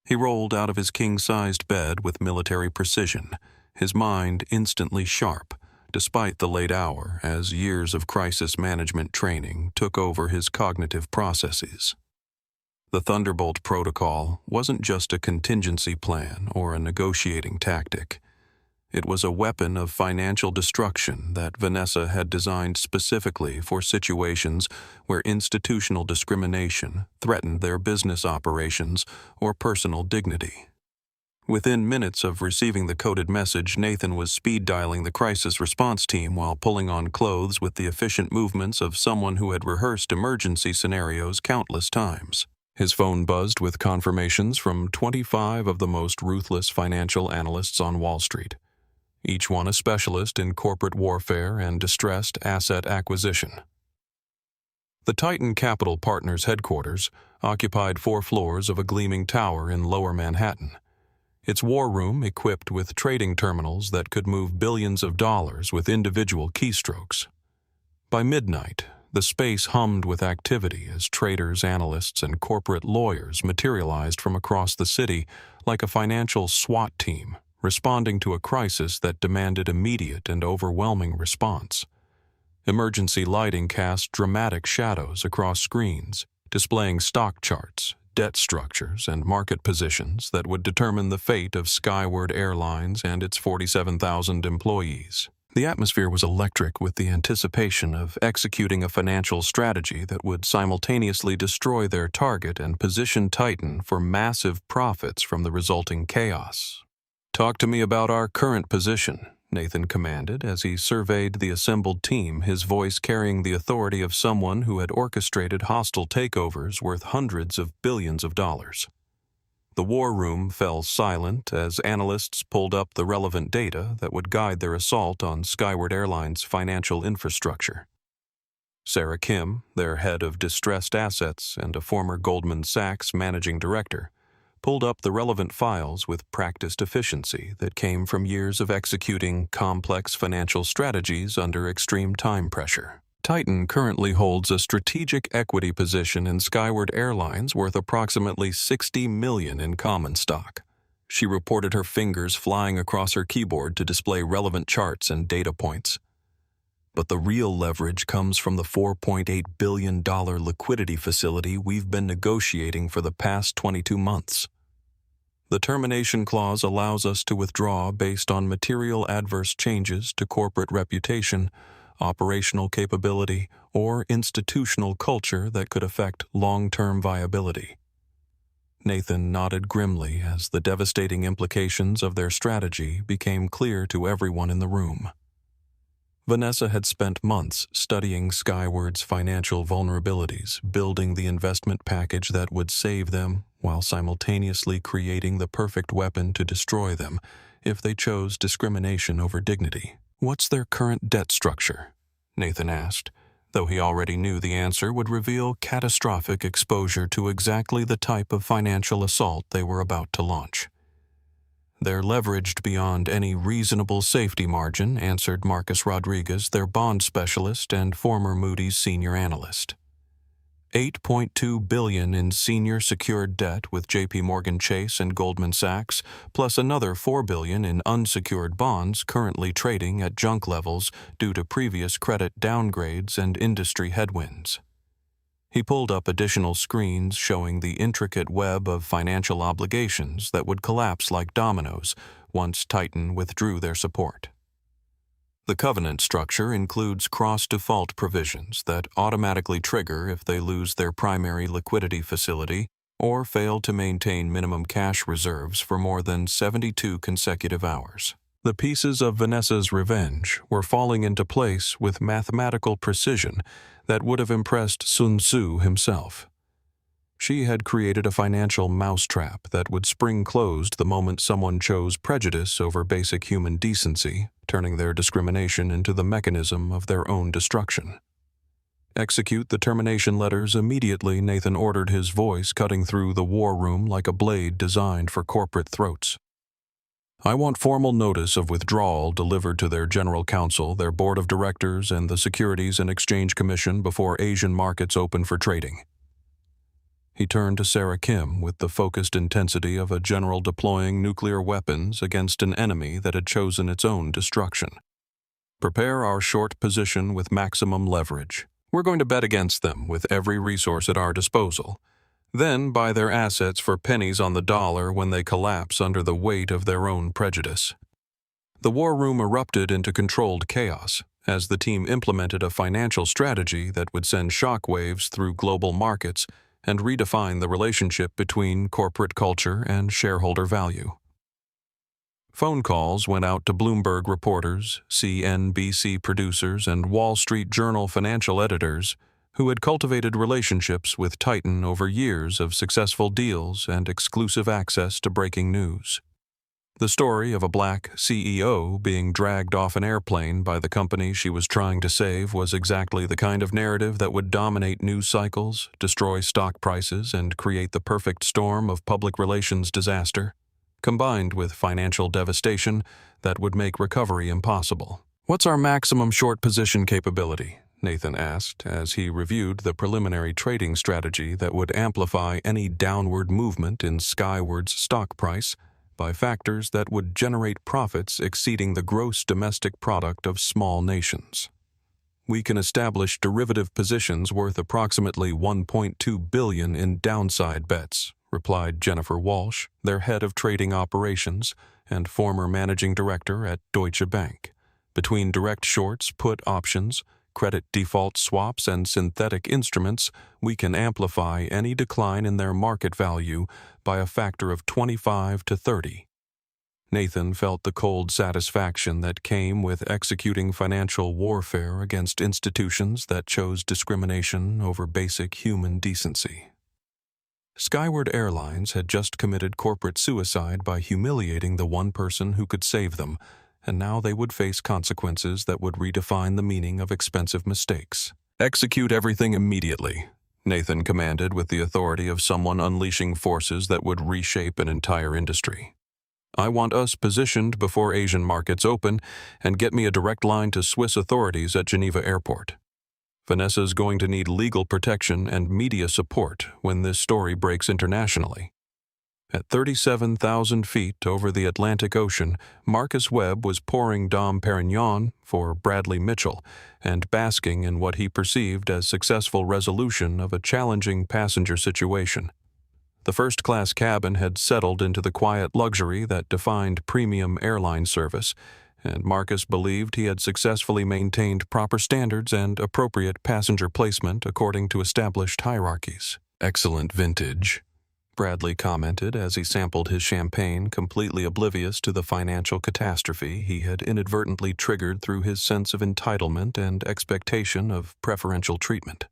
He rolled out of his king-sized bed with military precision, his mind instantly sharp, despite the late hour, as years of crisis management training took over his cognitive processes. The Thunderbolt Protocol wasn't just a contingency plan or a negotiating tactic. It was a weapon of financial destruction that Vanessa had designed specifically for situations where institutional discrimination threatened their business operations or personal dignity. Within minutes of receiving the coded message, Nathan was speed-dialing the crisis response team while pulling on clothes with the efficient movements of someone who had rehearsed emergency scenarios countless times. His phone buzzed with confirmations from 25 of the most ruthless financial analysts on Wall Street, each one a specialist in corporate warfare and distressed asset acquisition. The Titan Capital Partners headquarters occupied 4 floors of a gleaming tower in Lower Manhattan, its war room equipped with trading terminals that could move billions of dollars with individual keystrokes. By midnight, the space hummed with activity as traders, analysts, and corporate lawyers materialized from across the city like a financial SWAT team responding to a crisis that demanded immediate and overwhelming response. Emergency lighting cast dramatic shadows across screens, displaying stock charts, debt structures, and market positions that would determine the fate of Skyward Airlines and its 47,000 employees. The atmosphere was electric with the anticipation of executing a financial strategy that would simultaneously destroy their target and position Titan for massive profits from the resulting chaos. "Talk to me about our current position," Nathan commanded as he surveyed the assembled team, his voice carrying the authority of someone who had orchestrated hostile takeovers worth hundreds of billions of dollars. The war room fell silent as analysts pulled up the relevant data that would guide their assault on Skyward Airlines' financial infrastructure. Sarah Kim, their head of distressed assets and a former Goldman Sachs managing director, pulled up the relevant files with practiced efficiency that came from years of executing complex financial strategies under extreme time pressure. Titan currently holds a strategic equity position in Skyward Airlines worth approximately $60 million in common stock. She reported, her fingers flying across her keyboard to display relevant charts and data points. But the real leverage comes from the $4.8 billion liquidity facility we've been negotiating for the past 22 months. The termination clause allows us to withdraw based on material adverse changes to corporate reputation, operational capability, or institutional culture that could affect long-term viability. Nathan nodded grimly as the devastating implications of their strategy became clear to everyone in the room. Vanessa had spent months studying Skyward's financial vulnerabilities, building the investment package that would save them, while simultaneously creating the perfect weapon to destroy them if they chose discrimination over dignity. "What's their current debt structure?" Nathan asked, though he already knew the answer would reveal catastrophic exposure to exactly the type of financial assault they were about to launch. "They're leveraged beyond any reasonable safety margin," answered Marcus Rodriguez, their bond specialist and former Moody's senior analyst. $8.2 billion in senior secured debt with JP Morgan Chase and Goldman Sachs, plus another $4 billion in unsecured bonds currently trading at junk levels due to previous credit downgrades and industry headwinds. He pulled up additional screens showing the intricate web of financial obligations that would collapse like dominoes once Titan withdrew their support. The covenant structure includes cross-default provisions that automatically trigger if they lose their primary liquidity facility or fail to maintain minimum cash reserves for more than 72 consecutive hours. The pieces of Vanessa's revenge were falling into place with mathematical precision that would have impressed Sun Tzu himself. She had created a financial mousetrap that would spring closed the moment someone chose prejudice over basic human decency, turning their discrimination into the mechanism of their own destruction. "Execute the termination letters immediately," Nathan ordered, his voice cutting through the war room like a blade designed for corporate throats. "I want formal notice of withdrawal delivered to their general counsel, their board of directors, and the Securities and Exchange Commission before Asian markets open for trading." He turned to Sarah Kim with the focused intensity of a general deploying nuclear weapons against an enemy that had chosen its own destruction. Prepare our short position with maximum leverage. We're going to bet against them with every resource at our disposal. Then buy their assets for pennies on the dollar when they collapse under the weight of their own prejudice. The war room erupted into controlled chaos as the team implemented a financial strategy that would send shockwaves through global markets and redefine the relationship between corporate culture and shareholder value. Phone calls went out to Bloomberg reporters, CNBC producers, and Wall Street Journal financial editors who had cultivated relationships with Titan over years of successful deals and exclusive access to breaking news. The story of a black CEO being dragged off an airplane by the company she was trying to save was exactly the kind of narrative that would dominate news cycles, destroy stock prices, and create the perfect storm of public relations disaster, combined with financial devastation that would make recovery impossible. "What's our maximum short position capability?" Nathan asked as he reviewed the preliminary trading strategy that would amplify any downward movement in Skyward's stock price by factors that would generate profits exceeding the gross domestic product of small nations. "We can establish derivative positions worth approximately $1.2 billion in downside bets," replied Jennifer Walsh, their head of trading operations and former managing director at Deutsche Bank. "Between direct shorts, put options, credit default swaps, and synthetic instruments, we can amplify any decline in their market value by a factor of 25 to 30. Nathan felt the cold satisfaction that came with executing financial warfare against institutions that chose discrimination over basic human decency. Skyward Airlines had just committed corporate suicide by humiliating the one person who could save them, and now they would face consequences that would redefine the meaning of expensive mistakes. "Execute everything immediately," Nathan commanded with the authority of someone unleashing forces that would reshape an entire industry. "I want us positioned before Asian markets open, and get me a direct line to Swiss authorities at Geneva Airport. Vanessa's going to need legal protection and media support when this story breaks internationally." At 37,000 feet over the Atlantic Ocean, Marcus Webb was pouring Dom Perignon for Bradley Mitchell and basking in what he perceived as successful resolution of a challenging passenger situation. The first-class cabin had settled into the quiet luxury that defined premium airline service, and Marcus believed he had successfully maintained proper standards and appropriate passenger placement according to established hierarchies. "Excellent vintage," Bradley commented as he sampled his champagne, completely oblivious to the financial catastrophe he had inadvertently triggered through his sense of entitlement and expectation of preferential treatment.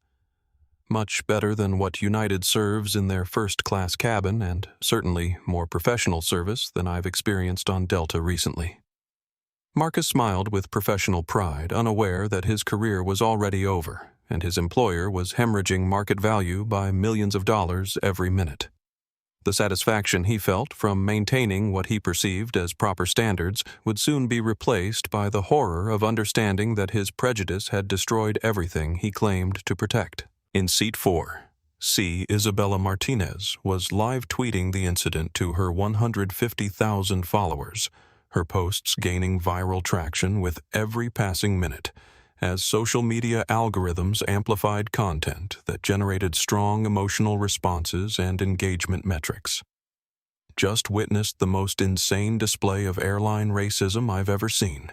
"Much better than what United serves in their first-class cabin, and certainly more professional service than I've experienced on Delta recently." Marcus smiled with professional pride, unaware that his career was already over, and his employer was hemorrhaging market value by millions of dollars every minute. The satisfaction he felt from maintaining what he perceived as proper standards would soon be replaced by the horror of understanding that his prejudice had destroyed everything he claimed to protect. In Seat 4, C. Isabella Martinez was live tweeting the incident to her 150,000 followers, her posts gaining viral traction with every passing minute, as social media algorithms amplified content that generated strong emotional responses and engagement metrics. "Just witnessed the most insane display of airline racism I've ever seen,"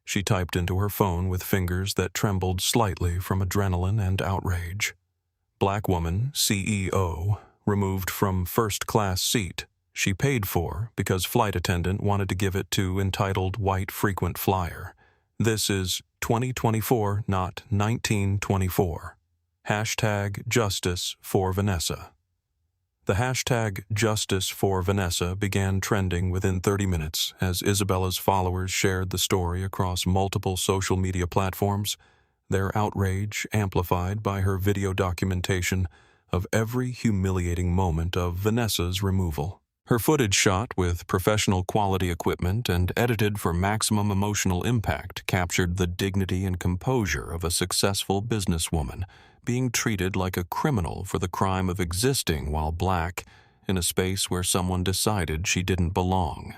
she typed into her phone with fingers that trembled slightly from adrenaline and outrage. "Black woman, CEO, removed from first-class seat. She paid for because flight attendant wanted to give it to entitled white frequent flyer. This is 2024, not 1924. Hashtag Justice for Vanessa." The hashtag Justice for Vanessa began trending within 30 minutes as Isabella's followers shared the story across multiple social media platforms, their outrage amplified by her video documentation of every humiliating moment of Vanessa's removal. Her footage shot with professional quality equipment and edited for maximum emotional impact captured the dignity and composure of a successful businesswoman being treated like a criminal for the crime of existing while black in a space where someone decided she didn't belong.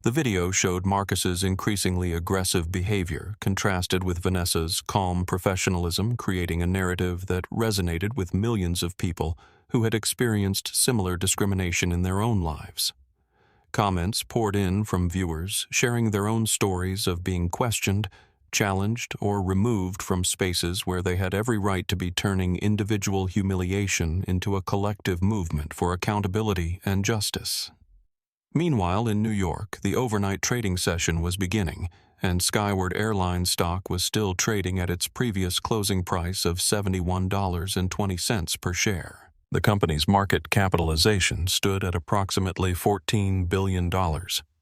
The video showed Marcus's increasingly aggressive behavior contrasted with Vanessa's calm professionalism, creating a narrative that resonated with millions of people who had experienced similar discrimination in their own lives. Comments poured in from viewers sharing their own stories of being questioned, challenged, or removed from spaces where they had every right to be, turning individual humiliation into a collective movement for accountability and justice. Meanwhile, in New York, the overnight trading session was beginning, and Skyward Airline stock was still trading at its previous closing price of $71.20 per share. The company's market capitalization stood at approximately $14 billion,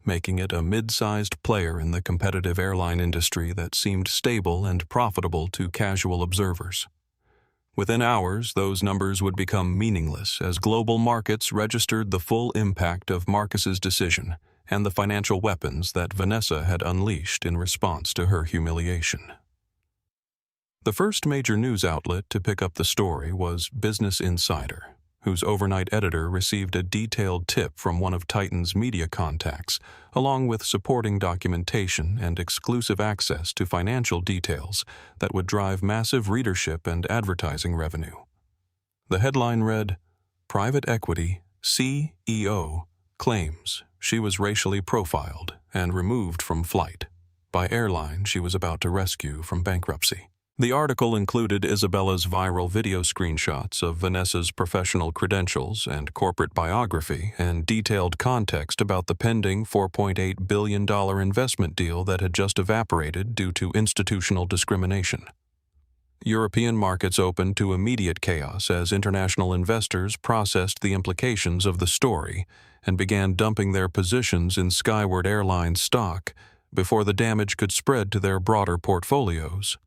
making it a mid-sized player in the competitive airline industry that seemed stable and profitable to casual observers. Within hours, those numbers would become meaningless as global markets registered the full impact of Marcus's decision and the financial weapons that Vanessa had unleashed in response to her humiliation. The first major news outlet to pick up the story was Business Insider, whose overnight editor received a detailed tip from one of Titan's media contacts, along with supporting documentation and exclusive access to financial details that would drive massive readership and advertising revenue. The headline read, "Private Equity CEO claims she was racially profiled and removed from flight by airline she was about to rescue from bankruptcy." The article included Isabella's viral video screenshots of Vanessa's professional credentials and corporate biography and detailed context about the pending $4.8 billion investment deal that had just evaporated due to institutional discrimination. European markets opened to immediate chaos as international investors processed the implications of the story and began dumping their positions in Skyward Airline stock before the damage could spread to their broader portfolios.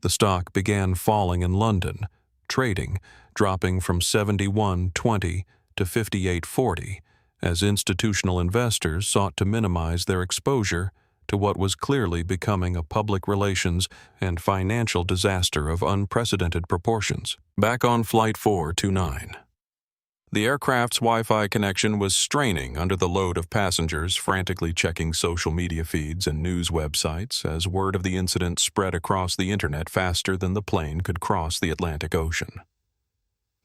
The stock began falling in London, trading, dropping from $71.20 to $58.40, as institutional investors sought to minimize their exposure to what was clearly becoming a public relations and financial disaster of unprecedented proportions. Back on Flight 429. The aircraft's Wi-Fi connection was straining under the load of passengers frantically checking social media feeds and news websites as word of the incident spread across the internet faster than the plane could cross the Atlantic Ocean.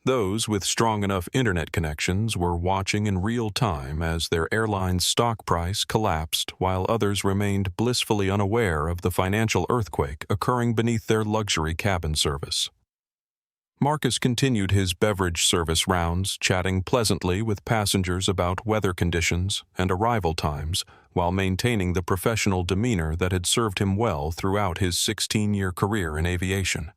Those with strong enough internet connections were watching in real time as their airline's stock price collapsed, while others remained blissfully unaware of the financial earthquake occurring beneath their luxury cabin service. Marcus continued his beverage service rounds, chatting pleasantly with passengers about weather conditions and arrival times, while maintaining the professional demeanor that had served him well throughout his 16-year career in aviation.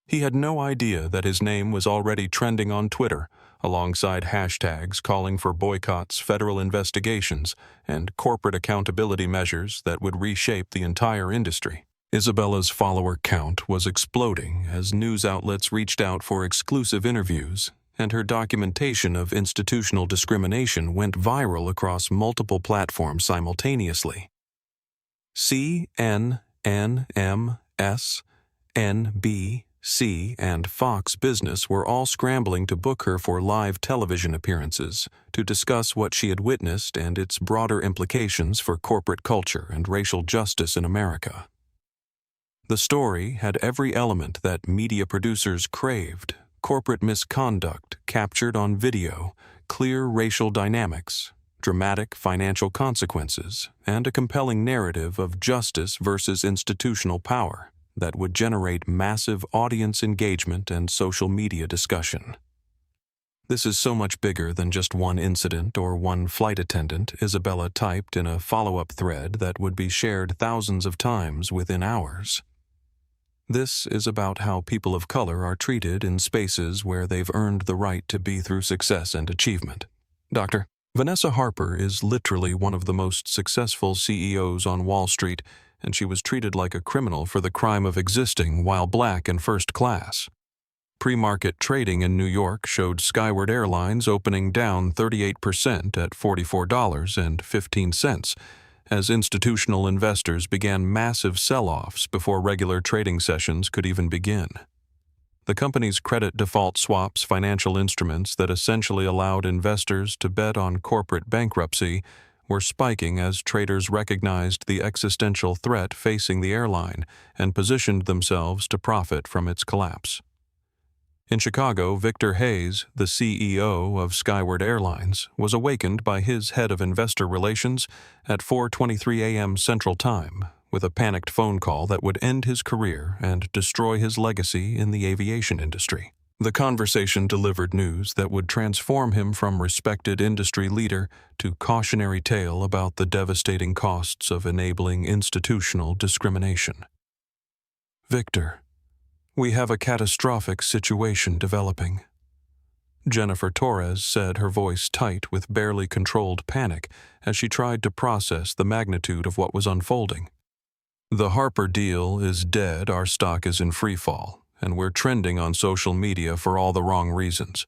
He had no idea that his name was already trending on Twitter, alongside hashtags calling for boycotts, federal investigations, and corporate accountability measures that would reshape the entire industry. Isabella's follower count was exploding as news outlets reached out for exclusive interviews, and her documentation of institutional discrimination went viral across multiple platforms simultaneously. CNN, MS, NBC, and Fox Business were all scrambling to book her for live television appearances to discuss what she had witnessed and its broader implications for corporate culture and racial justice in America. The story had every element that media producers craved: corporate misconduct captured on video, clear racial dynamics, dramatic financial consequences, and a compelling narrative of justice versus institutional power that would generate massive audience engagement and social media discussion. "This is so much bigger than just one incident or one flight attendant," Isabella typed in a follow-up thread that would be shared thousands of times within hours. "This is about how people of color are treated in spaces where they've earned the right to be through success and achievement. Dr. Vanessa Harper is literally one of the most successful CEOs on Wall Street, and she was treated like a criminal for the crime of existing while black and first class. Pre-market trading in New York showed Skyward Airlines opening down 38% at $44.15, as institutional investors began massive sell-offs before regular trading sessions could even begin. The company's credit default swaps financial instruments that essentially allowed investors to bet on corporate bankruptcy were spiking as traders recognized the existential threat facing the airline and positioned themselves to profit from its collapse. In Chicago, Victor Hayes, the CEO of Skyward Airlines, was awakened by his head of investor relations at 4:23 a.m. Central Time with a panicked phone call that would end his career and destroy his legacy in the aviation industry. The conversation delivered news that would transform him from respected industry leader to cautionary tale about the devastating costs of enabling institutional discrimination. Victor, we have a catastrophic situation developing. Jennifer Torres said, her voice tight with barely controlled panic as she tried to process the magnitude of what was unfolding. The Harper deal is dead, our stock is in free fall, and we're trending on social media for all the wrong reasons.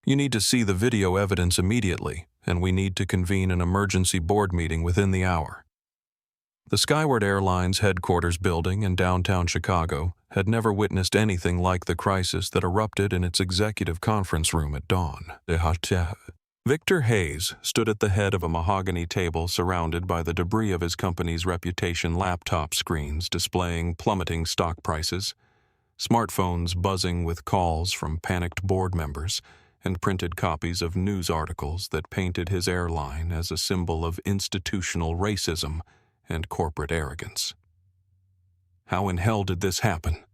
You need to see the video evidence immediately, and we need to convene an emergency board meeting within the hour. The Skyward Airlines headquarters building in downtown Chicago had never witnessed anything like the crisis that erupted in its executive conference room at dawn. Victor Hayes stood at the head of a mahogany table surrounded by the debris of his company's reputation laptop screens displaying plummeting stock prices, smartphones buzzing with calls from panicked board members, and printed copies of news articles that painted his airline as a symbol of institutional racism and corporate arrogance. How in hell did this happen?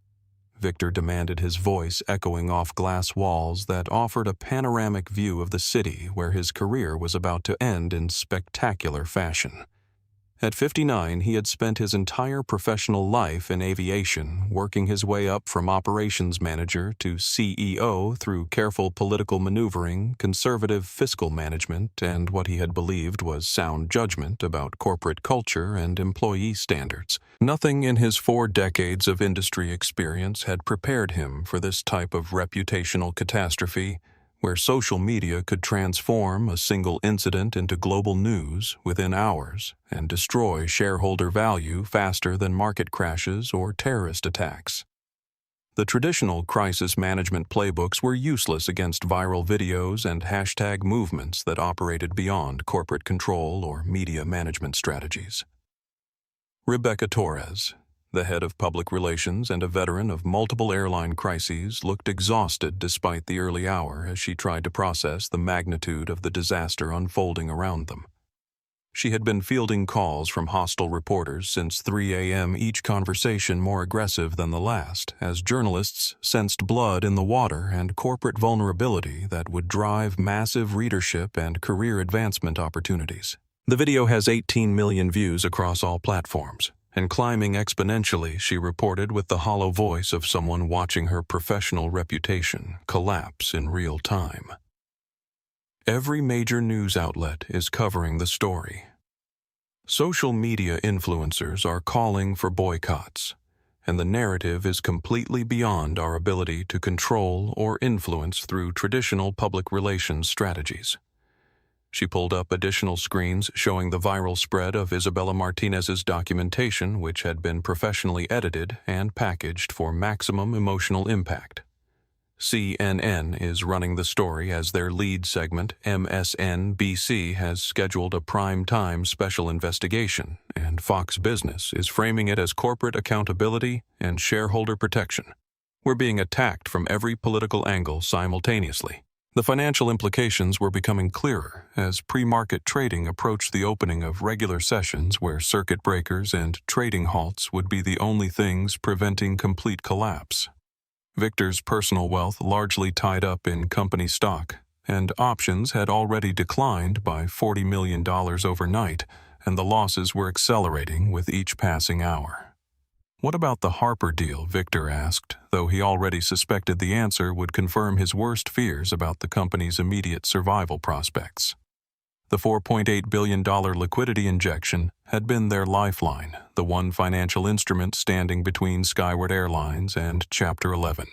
Victor demanded, his voice echoing off glass walls that offered a panoramic view of the city where his career was about to end in spectacular fashion. At 59, he had spent his entire professional life in aviation, working his way up from operations manager to CEO through careful political maneuvering, conservative fiscal management, and what he had believed was sound judgment about corporate culture and employee standards. Nothing in his 4 decades of industry experience had prepared him for this type of reputational catastrophe, where social media could transform a single incident into global news within hours and destroy shareholder value faster than market crashes or terrorist attacks. The traditional crisis management playbooks were useless against viral videos and hashtag movements that operated beyond corporate control or media management strategies. Rebecca Torres, the head of public relations and a veteran of multiple airline crises, looked exhausted despite the early hour as she tried to process the magnitude of the disaster unfolding around them. She had been fielding calls from hostile reporters since 3 a.m., each conversation more aggressive than the last, as journalists sensed blood in the water and corporate vulnerability that would drive massive readership and career advancement opportunities. The video has 18 million views across all platforms, and climbing exponentially, she reported with the hollow voice of someone watching her professional reputation collapse in real time. Every major news outlet is covering the story. Social media influencers are calling for boycotts, and the narrative is completely beyond our ability to control or influence through traditional public relations strategies. She pulled up additional screens showing the viral spread of Isabella Martinez's documentation, which had been professionally edited and packaged for maximum emotional impact. CNN is running the story as their lead segment. MSNBC has scheduled a prime-time special investigation, and Fox Business is framing it as corporate accountability and shareholder protection. We're being attacked from every political angle simultaneously. The financial implications were becoming clearer as pre-market trading approached the opening of regular sessions where circuit breakers and trading halts would be the only things preventing complete collapse. Victor's personal wealth largely tied up in company stock, and options had already declined by $40 million overnight, and the losses were accelerating with each passing hour. What about the Harper deal? Victor asked, though he already suspected the answer would confirm his worst fears about the company's immediate survival prospects. The $4.8 billion liquidity injection had been their lifeline, the one financial instrument standing between Skyward Airlines and Chapter 11.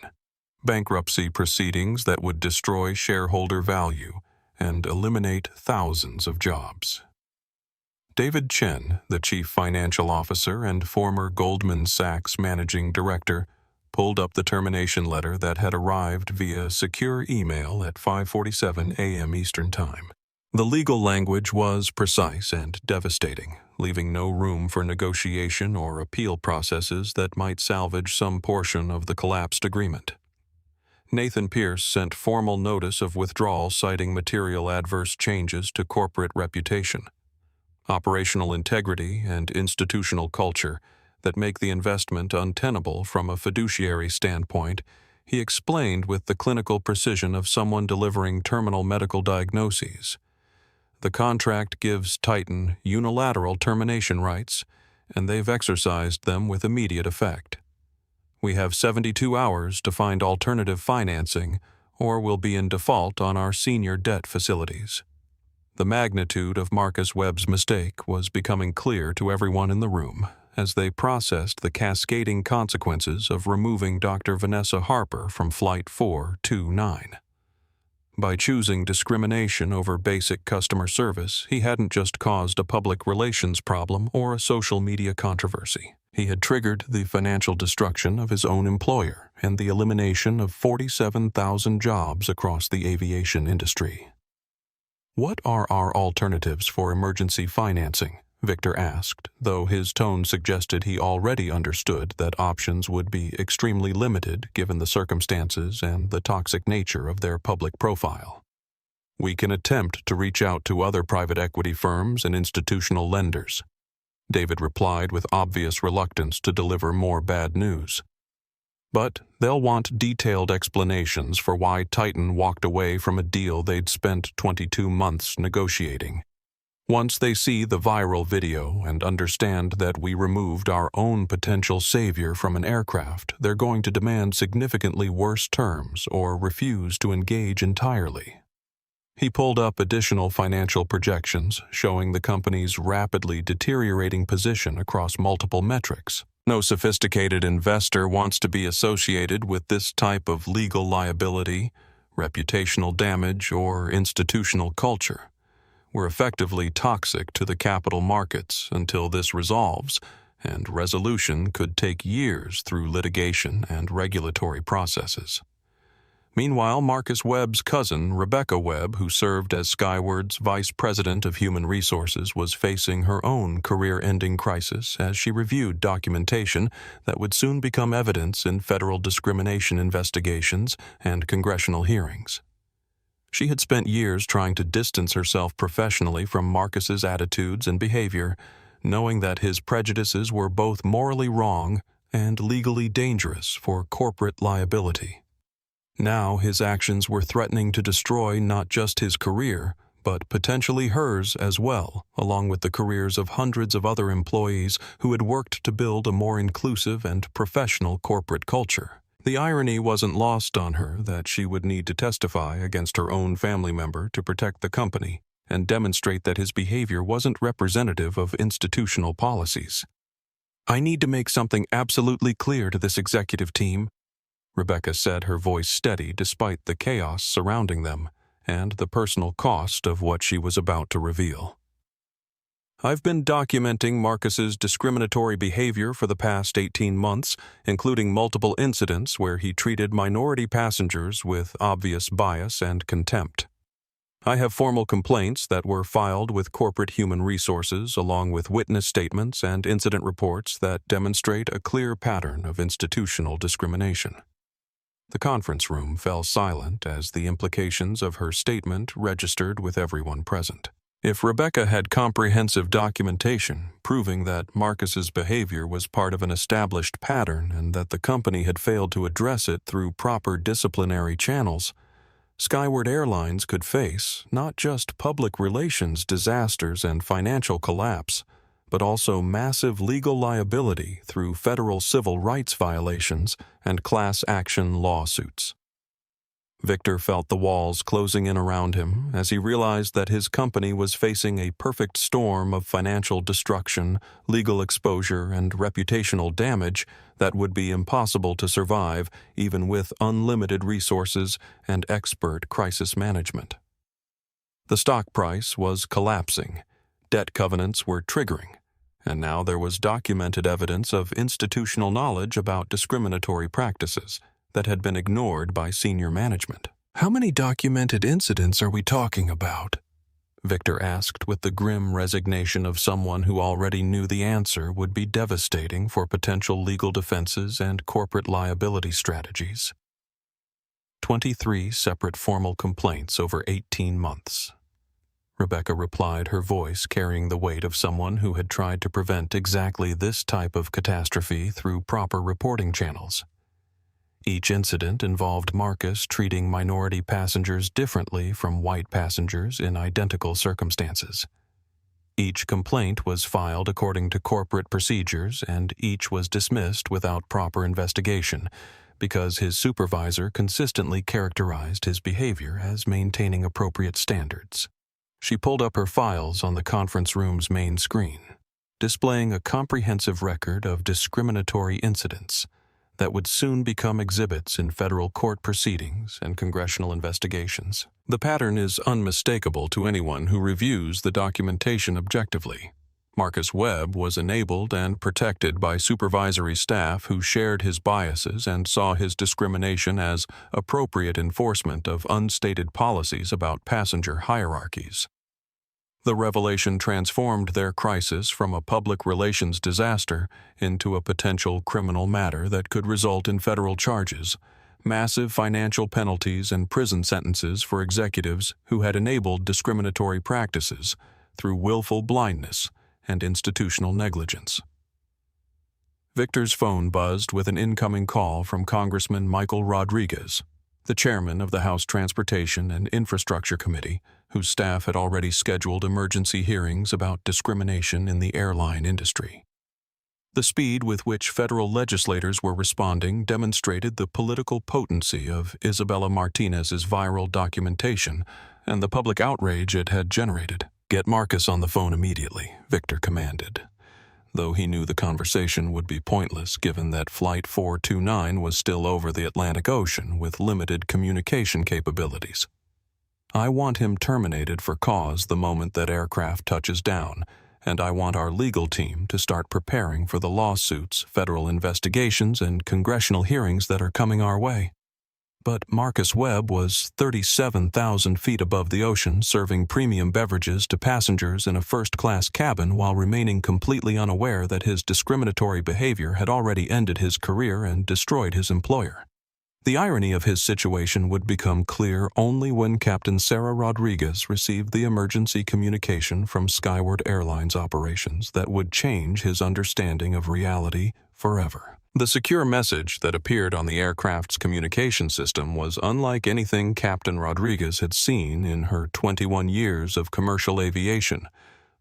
bankruptcy proceedings that would destroy shareholder value and eliminate thousands of jobs. David Chen, the chief financial officer and former Goldman Sachs managing director, pulled up the termination letter that had arrived via secure email at 5:47 a.m. Eastern Time. The legal language was precise and devastating, leaving no room for negotiation or appeal processes that might salvage some portion of the collapsed agreement. Nathan Pierce sent formal notice of withdrawal citing material adverse changes to corporate reputation, operational integrity, and institutional culture that make the investment untenable from a fiduciary standpoint. He explained with the clinical precision of someone delivering terminal medical diagnoses. The contract gives Titan unilateral termination rights, and they've exercised them with immediate effect. We have 72 hours to find alternative financing, or we'll be in default on our senior debt facilities. The magnitude of Marcus Webb's mistake was becoming clear to everyone in the room as they processed the cascading consequences of removing Dr. Vanessa Harper from Flight 429. By choosing discrimination over basic customer service, he hadn't just caused a public relations problem or a social media controversy. He had triggered the financial destruction of his own employer and the elimination of 47,000 jobs across the aviation industry. "What are our alternatives for emergency financing?" Victor asked, though his tone suggested he already understood that options would be extremely limited given the circumstances and the toxic nature of their public profile. "We can attempt to reach out to other private equity firms and institutional lenders," David replied with obvious reluctance to deliver more bad news. "But they'll want detailed explanations for why Titan walked away from a deal they'd spent 22 months negotiating. Once they see the viral video and understand that we removed our own potential savior from an aircraft, they're going to demand significantly worse terms or refuse to engage entirely." He pulled up additional financial projections showing the company's rapidly deteriorating position across multiple metrics. No sophisticated investor wants to be associated with this type of legal liability, reputational damage, or institutional culture. We're effectively toxic to the capital markets until this resolves, and resolution could take years through litigation and regulatory processes. Meanwhile, Marcus Webb's cousin, Rebecca Webb, who served as Skyward's Vice President of Human Resources, was facing her own career-ending crisis as she reviewed documentation that would soon become evidence in federal discrimination investigations and congressional hearings. She had spent years trying to distance herself professionally from Marcus's attitudes and behavior, knowing that his prejudices were both morally wrong and legally dangerous for corporate liability. Now his actions were threatening to destroy not just his career, but potentially hers as well, along with the careers of hundreds of other employees who had worked to build a more inclusive and professional corporate culture. The irony wasn't lost on her that she would need to testify against her own family member to protect the company and demonstrate that his behavior wasn't representative of institutional policies. "I need to make something absolutely clear to this executive team," Rebecca said, her voice steady despite the chaos surrounding them and the personal cost of what she was about to reveal. "I've been documenting Marcus's discriminatory behavior for the past 18 months, including multiple incidents where he treated minority passengers with obvious bias and contempt. I have formal complaints that were filed with corporate human resources along with witness statements and incident reports that demonstrate a clear pattern of institutional discrimination." The conference room fell silent as the implications of her statement registered with everyone present. If Rebecca had comprehensive documentation proving that Marcus's behavior was part of an established pattern and that the company had failed to address it through proper disciplinary channels, Skyward Airlines could face not just public relations disasters and financial collapse, but also massive legal liability through federal civil rights violations and class action lawsuits. Victor felt the walls closing in around him as he realized that his company was facing a perfect storm of financial destruction, legal exposure, and reputational damage that would be impossible to survive even with unlimited resources and expert crisis management. The stock price was collapsing, debt covenants were triggering, and now there was documented evidence of institutional knowledge about discriminatory practices that had been ignored by senior management. "How many documented incidents are we talking about?" Victor asked with the grim resignation of someone who already knew the answer would be devastating for potential legal defenses and corporate liability strategies. 23 separate formal complaints over 18 months. Rebecca replied, her voice carrying the weight of someone who had tried to prevent exactly this type of catastrophe through proper reporting channels. Each incident involved Marcus treating minority passengers differently from white passengers in identical circumstances. Each complaint was filed according to corporate procedures, and each was dismissed without proper investigation because his supervisor consistently characterized his behavior as maintaining appropriate standards. She pulled up her files on the conference room's main screen, displaying a comprehensive record of discriminatory incidents that would soon become exhibits in federal court proceedings and congressional investigations. The pattern is unmistakable to anyone who reviews the documentation objectively. Marcus Webb was enabled and protected by supervisory staff who shared his biases and saw his discrimination as appropriate enforcement of unstated policies about passenger hierarchies. The revelation transformed their crisis from a public relations disaster into a potential criminal matter that could result in federal charges, massive financial penalties, and prison sentences for executives who had enabled discriminatory practices through willful blindness and institutional negligence. Victor's phone buzzed with an incoming call from Congressman Michael Rodriguez, the chairman of the House Transportation and Infrastructure Committee, whose staff had already scheduled emergency hearings about discrimination in the airline industry. The speed with which federal legislators were responding demonstrated the political potency of Isabella Martinez's viral documentation and the public outrage it had generated. "Get Marcus on the phone immediately," Victor commanded, though he knew the conversation would be pointless given that Flight 429 was still over the Atlantic Ocean with limited communication capabilities. "I want him terminated for cause the moment that aircraft touches down, and I want our legal team to start preparing for the lawsuits, federal investigations, and congressional hearings that are coming our way." But Marcus Webb was 37,000 feet above the ocean, serving premium beverages to passengers in a first-class cabin while remaining completely unaware that his discriminatory behavior had already ended his career and destroyed his employer. The irony of his situation would become clear only when Captain Sarah Rodriguez received the emergency communication from Skyward Airlines operations that would change his understanding of reality forever. The secure message that appeared on the aircraft's communication system was unlike anything Captain Rodriguez had seen in her 21 years of commercial aviation.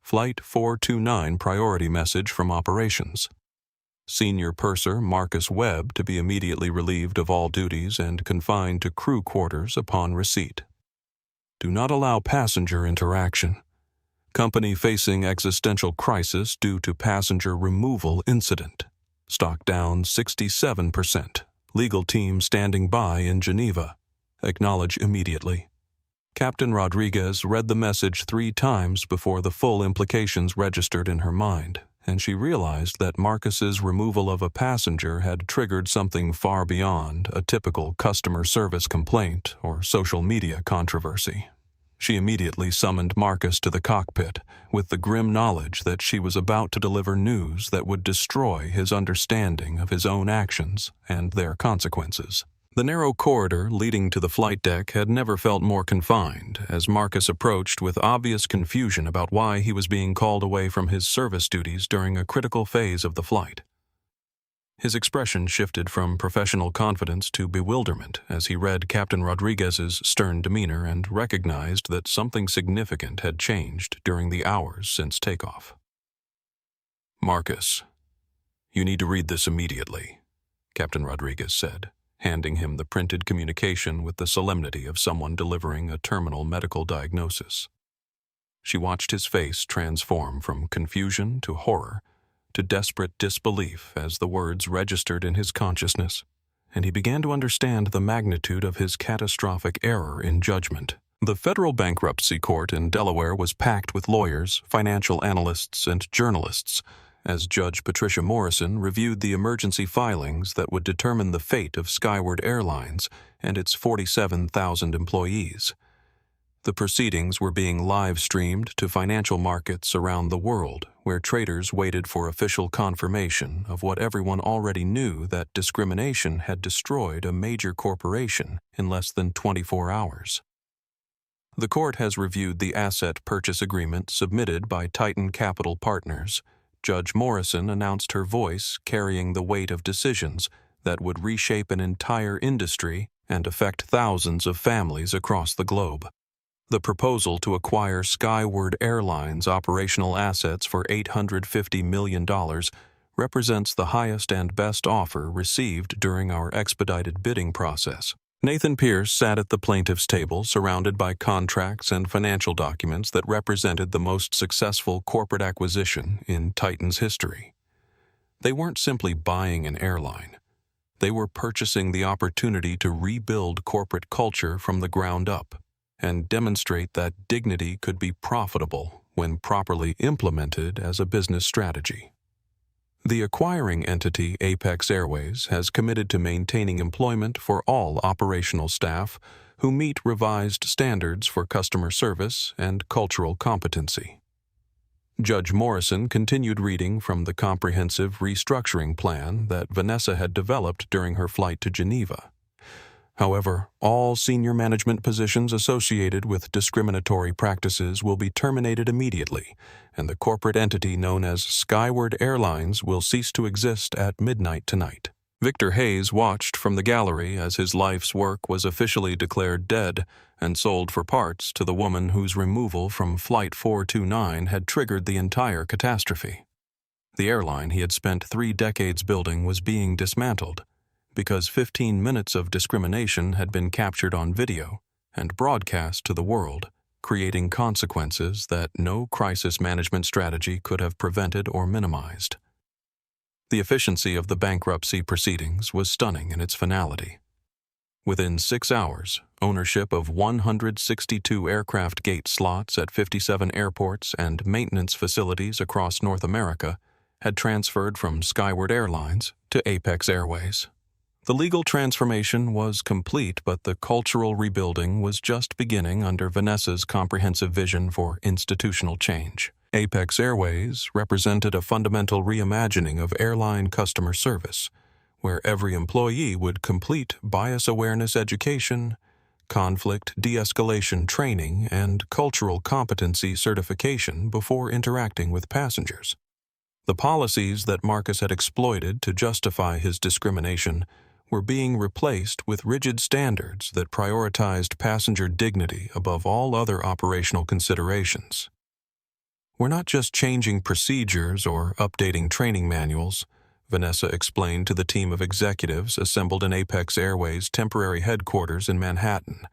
Flight 429 priority message from operations. Senior purser Marcus Webb to be immediately relieved of all duties and confined to crew quarters upon receipt. Do not allow passenger interaction. Company facing existential crisis due to passenger removal incident. Stock down 67%. Legal team standing by in Geneva. Acknowledge immediately. Captain Rodriguez read the message 3 times before the full implications registered in her mind, and she realized that Marcus's removal of a passenger had triggered something far beyond a typical customer service complaint or social media controversy. She immediately summoned Marcus to the cockpit with the grim knowledge that she was about to deliver news that would destroy his understanding of his own actions and their consequences. The narrow corridor leading to the flight deck had never felt more confined as Marcus approached with obvious confusion about why he was being called away from his service duties during a critical phase of the flight. His expression shifted from professional confidence to bewilderment as he read Captain Rodriguez's stern demeanor and recognized that something significant had changed during the hours since takeoff. "Marcus, you need to read this immediately," Captain Rodriguez said, handing him the printed communication with the solemnity of someone delivering a terminal medical diagnosis. She watched his face transform from confusion to horror to desperate disbelief as the words registered in his consciousness, and he began to understand the magnitude of his catastrophic error in judgment. The federal bankruptcy court in Delaware was packed with lawyers, financial analysts, and journalists as Judge Patricia Morrison reviewed the emergency filings that would determine the fate of Skyward Airlines and its 47,000 employees. The proceedings were being live-streamed to financial markets around the world, where traders waited for official confirmation of what everyone already knew, that discrimination had destroyed a major corporation in less than 24 hours. The court has reviewed the asset purchase agreement submitted by Titan Capital Partners. Judge Morrison announced her voice carrying the weight of decisions that would reshape an entire industry and affect thousands of families across the globe. The proposal to acquire Skyward Airlines' operational assets for $850 million represents the highest and best offer received during our expedited bidding process. Nathan Pierce sat at the plaintiff's table, surrounded by contracts and financial documents that represented the most successful corporate acquisition in Titan's history. They weren't simply buying an airline. They were purchasing the opportunity to rebuild corporate culture from the ground up and demonstrate that dignity could be profitable when properly implemented as a business strategy. The acquiring entity, Apex Airways, has committed to maintaining employment for all operational staff who meet revised standards for customer service and cultural competency. Judge Morrison continued reading from the comprehensive restructuring plan that Vanessa had developed during her flight to Geneva. However, all senior management positions associated with discriminatory practices will be terminated immediately, and the corporate entity known as Skyward Airlines will cease to exist at midnight tonight. Victor Hayes watched from the gallery as his life's work was officially declared dead and sold for parts to the woman whose removal from Flight 429 had triggered the entire catastrophe. The airline he had spent 3 decades building was being dismantled, because 15 minutes of discrimination had been captured on video and broadcast to the world, creating consequences that no crisis management strategy could have prevented or minimized. The efficiency of the bankruptcy proceedings was stunning in its finality. Within 6 hours, ownership of 162 aircraft gate slots at 57 airports and maintenance facilities across North America had transferred from Skyward Airlines to Apex Airways. The legal transformation was complete, but the cultural rebuilding was just beginning under Vanessa's comprehensive vision for institutional change. Apex Airways represented a fundamental reimagining of airline customer service, where every employee would complete bias awareness education, conflict de-escalation training, and cultural competency certification before interacting with passengers. The policies that Marcus had exploited to justify his discrimination were being replaced with rigid standards that prioritized passenger dignity above all other operational considerations. "We're not just changing procedures or updating training manuals," Vanessa explained to the team of executives assembled in Apex Airways' temporary headquarters in Manhattan.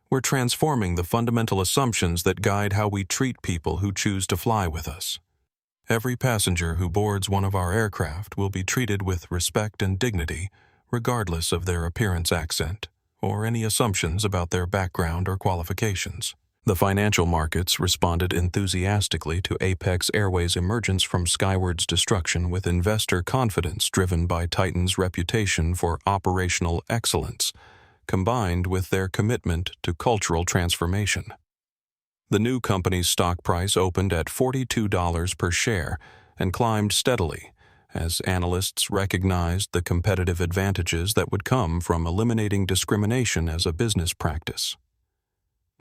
"We're transforming the fundamental assumptions that guide how we treat people who choose to fly with us. Every passenger who boards one of our aircraft will be treated with respect and dignity, regardless of their appearance, accent, or any assumptions about their background or qualifications." The financial markets responded enthusiastically to Apex Airways' emergence from Skyward's destruction with investor confidence driven by Titan's reputation for operational excellence, combined with their commitment to cultural transformation. The new company's stock price opened at $42 per share and climbed steadily, as analysts recognized the competitive advantages that would come from eliminating discrimination as a business practice.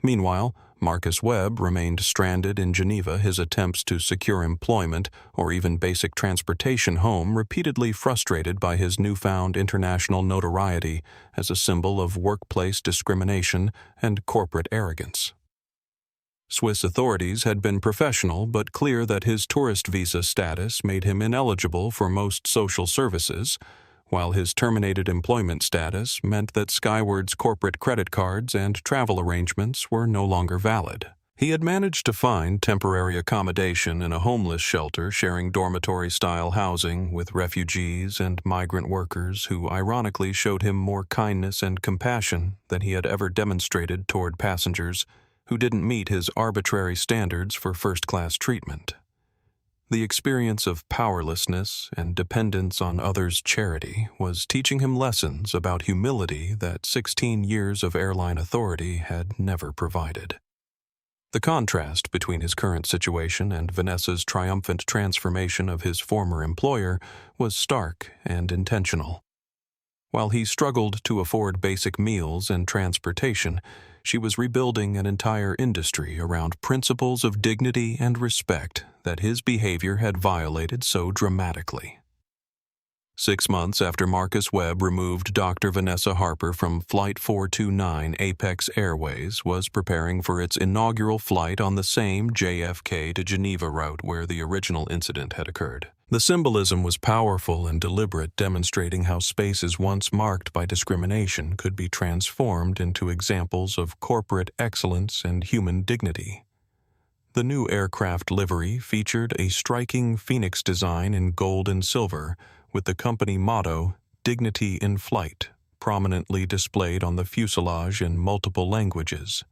Meanwhile, Marcus Webb remained stranded in Geneva, his attempts to secure employment or even basic transportation home repeatedly frustrated by his newfound international notoriety as a symbol of workplace discrimination and corporate arrogance. Swiss authorities had been professional but clear that his tourist visa status made him ineligible for most social services, while his terminated employment status meant that Skyward's corporate credit cards and travel arrangements were no longer valid. He had managed to find temporary accommodation in a homeless shelter sharing dormitory-style housing with refugees and migrant workers who ironically showed him more kindness and compassion than he had ever demonstrated toward passengers who didn't meet his arbitrary standards for first-class treatment. The experience of powerlessness and dependence on others' charity was teaching him lessons about humility that 16 years of airline authority had never provided. The contrast between his current situation and Vanessa's triumphant transformation of his former employer was stark and intentional. While he struggled to afford basic meals and transportation, she was rebuilding an entire industry around principles of dignity and respect that his behavior had violated so dramatically. 6 months after Marcus Webb removed Dr. Vanessa Harper from Flight 429, Apex Airways was preparing for its inaugural flight on the same JFK to Geneva route where the original incident had occurred. The symbolism was powerful and deliberate, demonstrating how spaces once marked by discrimination could be transformed into examples of corporate excellence and human dignity. The new aircraft livery featured a striking phoenix design in gold and silver, with the company motto, "Dignity in Flight," prominently displayed on the fuselage in multiple languages.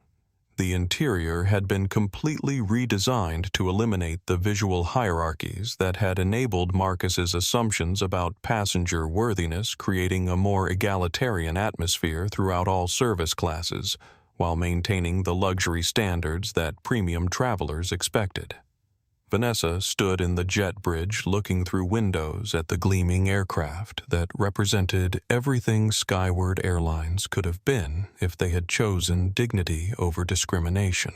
The interior had been completely redesigned to eliminate the visual hierarchies that had enabled Marcus's assumptions about passenger worthiness, creating a more egalitarian atmosphere throughout all service classes, while maintaining the luxury standards that premium travelers expected. Vanessa stood in the jet bridge looking through windows at the gleaming aircraft that represented everything Skyward Airlines could have been if they had chosen dignity over discrimination.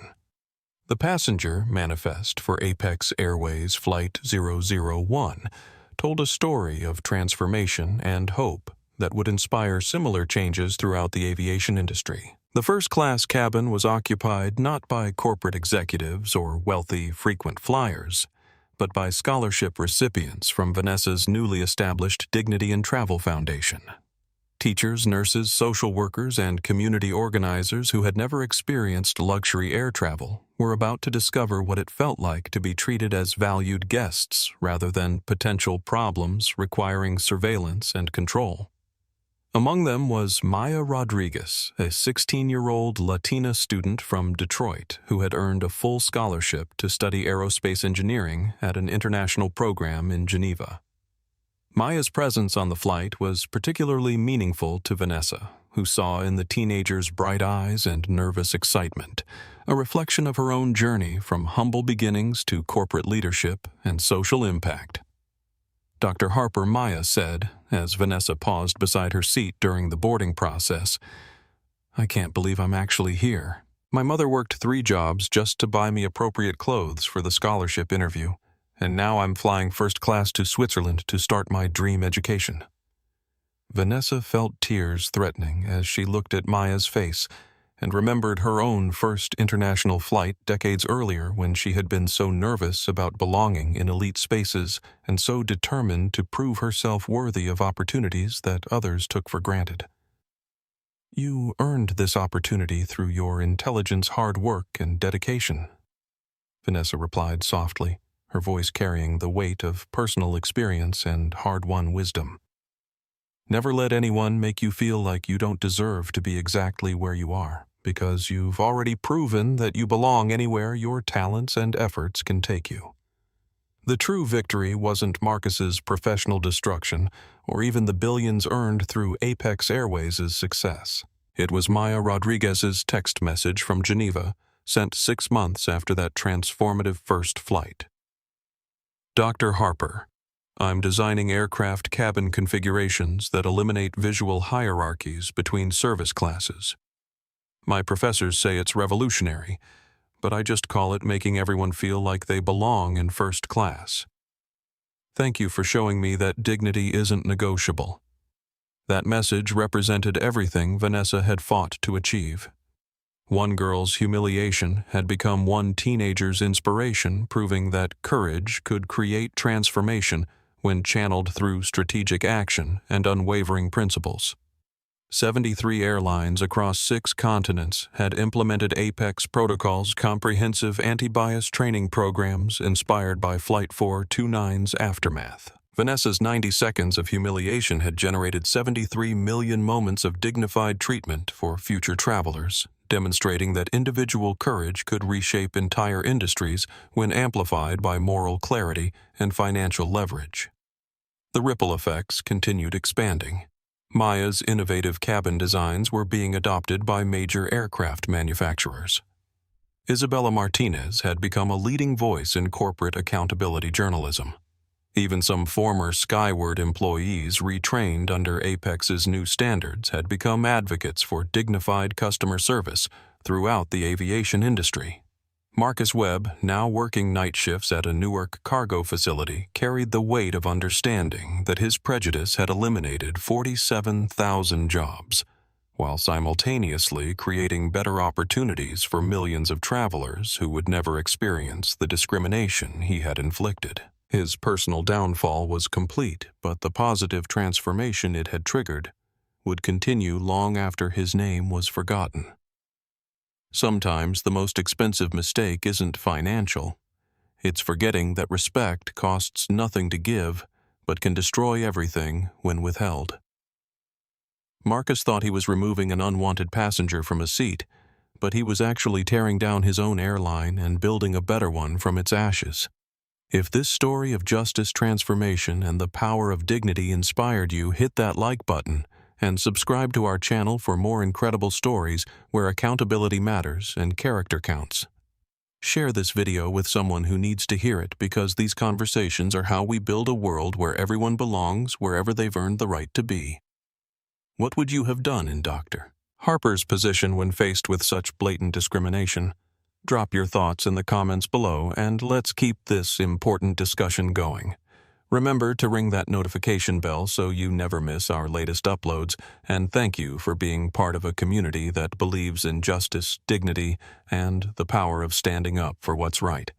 The passenger manifest for Apex Airways Flight 001 told a story of transformation and hope that would inspire similar changes throughout the aviation industry. The first-class cabin was occupied not by corporate executives or wealthy, frequent flyers, but by scholarship recipients from Vanessa's newly established Dignity and Travel Foundation. Teachers, nurses, social workers, and community organizers who had never experienced luxury air travel were about to discover what it felt like to be treated as valued guests rather than potential problems requiring surveillance and control. Among them was Maya Rodriguez, a 16-year-old Latina student from Detroit who had earned a full scholarship to study aerospace engineering at an international program in Geneva. Maya's presence on the flight was particularly meaningful to Vanessa, who saw in the teenager's bright eyes and nervous excitement a reflection of her own journey from humble beginnings to corporate leadership and social impact. Dr. Harper Maya said, as Vanessa paused beside her seat during the boarding process, "I can't believe I'm actually here. My mother worked 3 jobs just to buy me appropriate clothes for the scholarship interview, and now I'm flying first class to Switzerland to start my dream education." Vanessa felt tears threatening as she looked at Maya's face and remembered her own first international flight decades earlier when she had been so nervous about belonging in elite spaces and so determined to prove herself worthy of opportunities that others took for granted. "You earned this opportunity through your intelligence, hard work, and dedication," Vanessa replied softly, her voice carrying the weight of personal experience and hard-won wisdom. "Never let anyone make you feel like you don't deserve to be exactly where you are, because you've already proven that you belong anywhere your talents and efforts can take you." The true victory wasn't Marcus's professional destruction or even the billions earned through Apex Airways' success. It was Maya Rodriguez's text message from Geneva, sent 6 months after that transformative first flight. "Dr. Harper, I'm designing aircraft cabin configurations that eliminate visual hierarchies between service classes. My professors say it's revolutionary, but I just call it making everyone feel like they belong in first class. Thank you for showing me that dignity isn't negotiable." That message represented everything Vanessa had fought to achieve. One girl's humiliation had become one teenager's inspiration, proving that courage could create transformation when channeled through strategic action and unwavering principles. 73 airlines across 6 continents had implemented Apex Protocol's comprehensive anti-bias training programs inspired by Flight 429's aftermath. Vanessa's 90 seconds of humiliation had generated 73 million moments of dignified treatment for future travelers, demonstrating that individual courage could reshape entire industries when amplified by moral clarity and financial leverage. The ripple effects continued expanding. Maya's innovative cabin designs were being adopted by major aircraft manufacturers. Isabella Martinez had become a leading voice in corporate accountability journalism. Even some former Skyward employees retrained under Apex's new standards had become advocates for dignified customer service throughout the aviation industry. Marcus Webb, now working night shifts at a Newark cargo facility, carried the weight of understanding that his prejudice had eliminated 47,000 jobs, while simultaneously creating better opportunities for millions of travelers who would never experience the discrimination he had inflicted. His personal downfall was complete, but the positive transformation it had triggered would continue long after his name was forgotten. Sometimes the most expensive mistake isn't financial. It's forgetting that respect costs nothing to give, but can destroy everything when withheld. Marcus thought he was removing an unwanted passenger from a seat, but he was actually tearing down his own airline and building a better one from its ashes. If this story of justice, transformation, and the power of dignity inspired you, hit that like button and subscribe to our channel for more incredible stories where accountability matters and character counts. Share this video with someone who needs to hear it, because these conversations are how we build a world where everyone belongs wherever they've earned the right to be. What would you have done in Dr. Harper's position when faced with such blatant discrimination? Drop your thoughts in the comments below, and let's keep this important discussion going. Remember to ring that notification bell so you never miss our latest uploads, and thank you for being part of a community that believes in justice, dignity, and the power of standing up for what's right.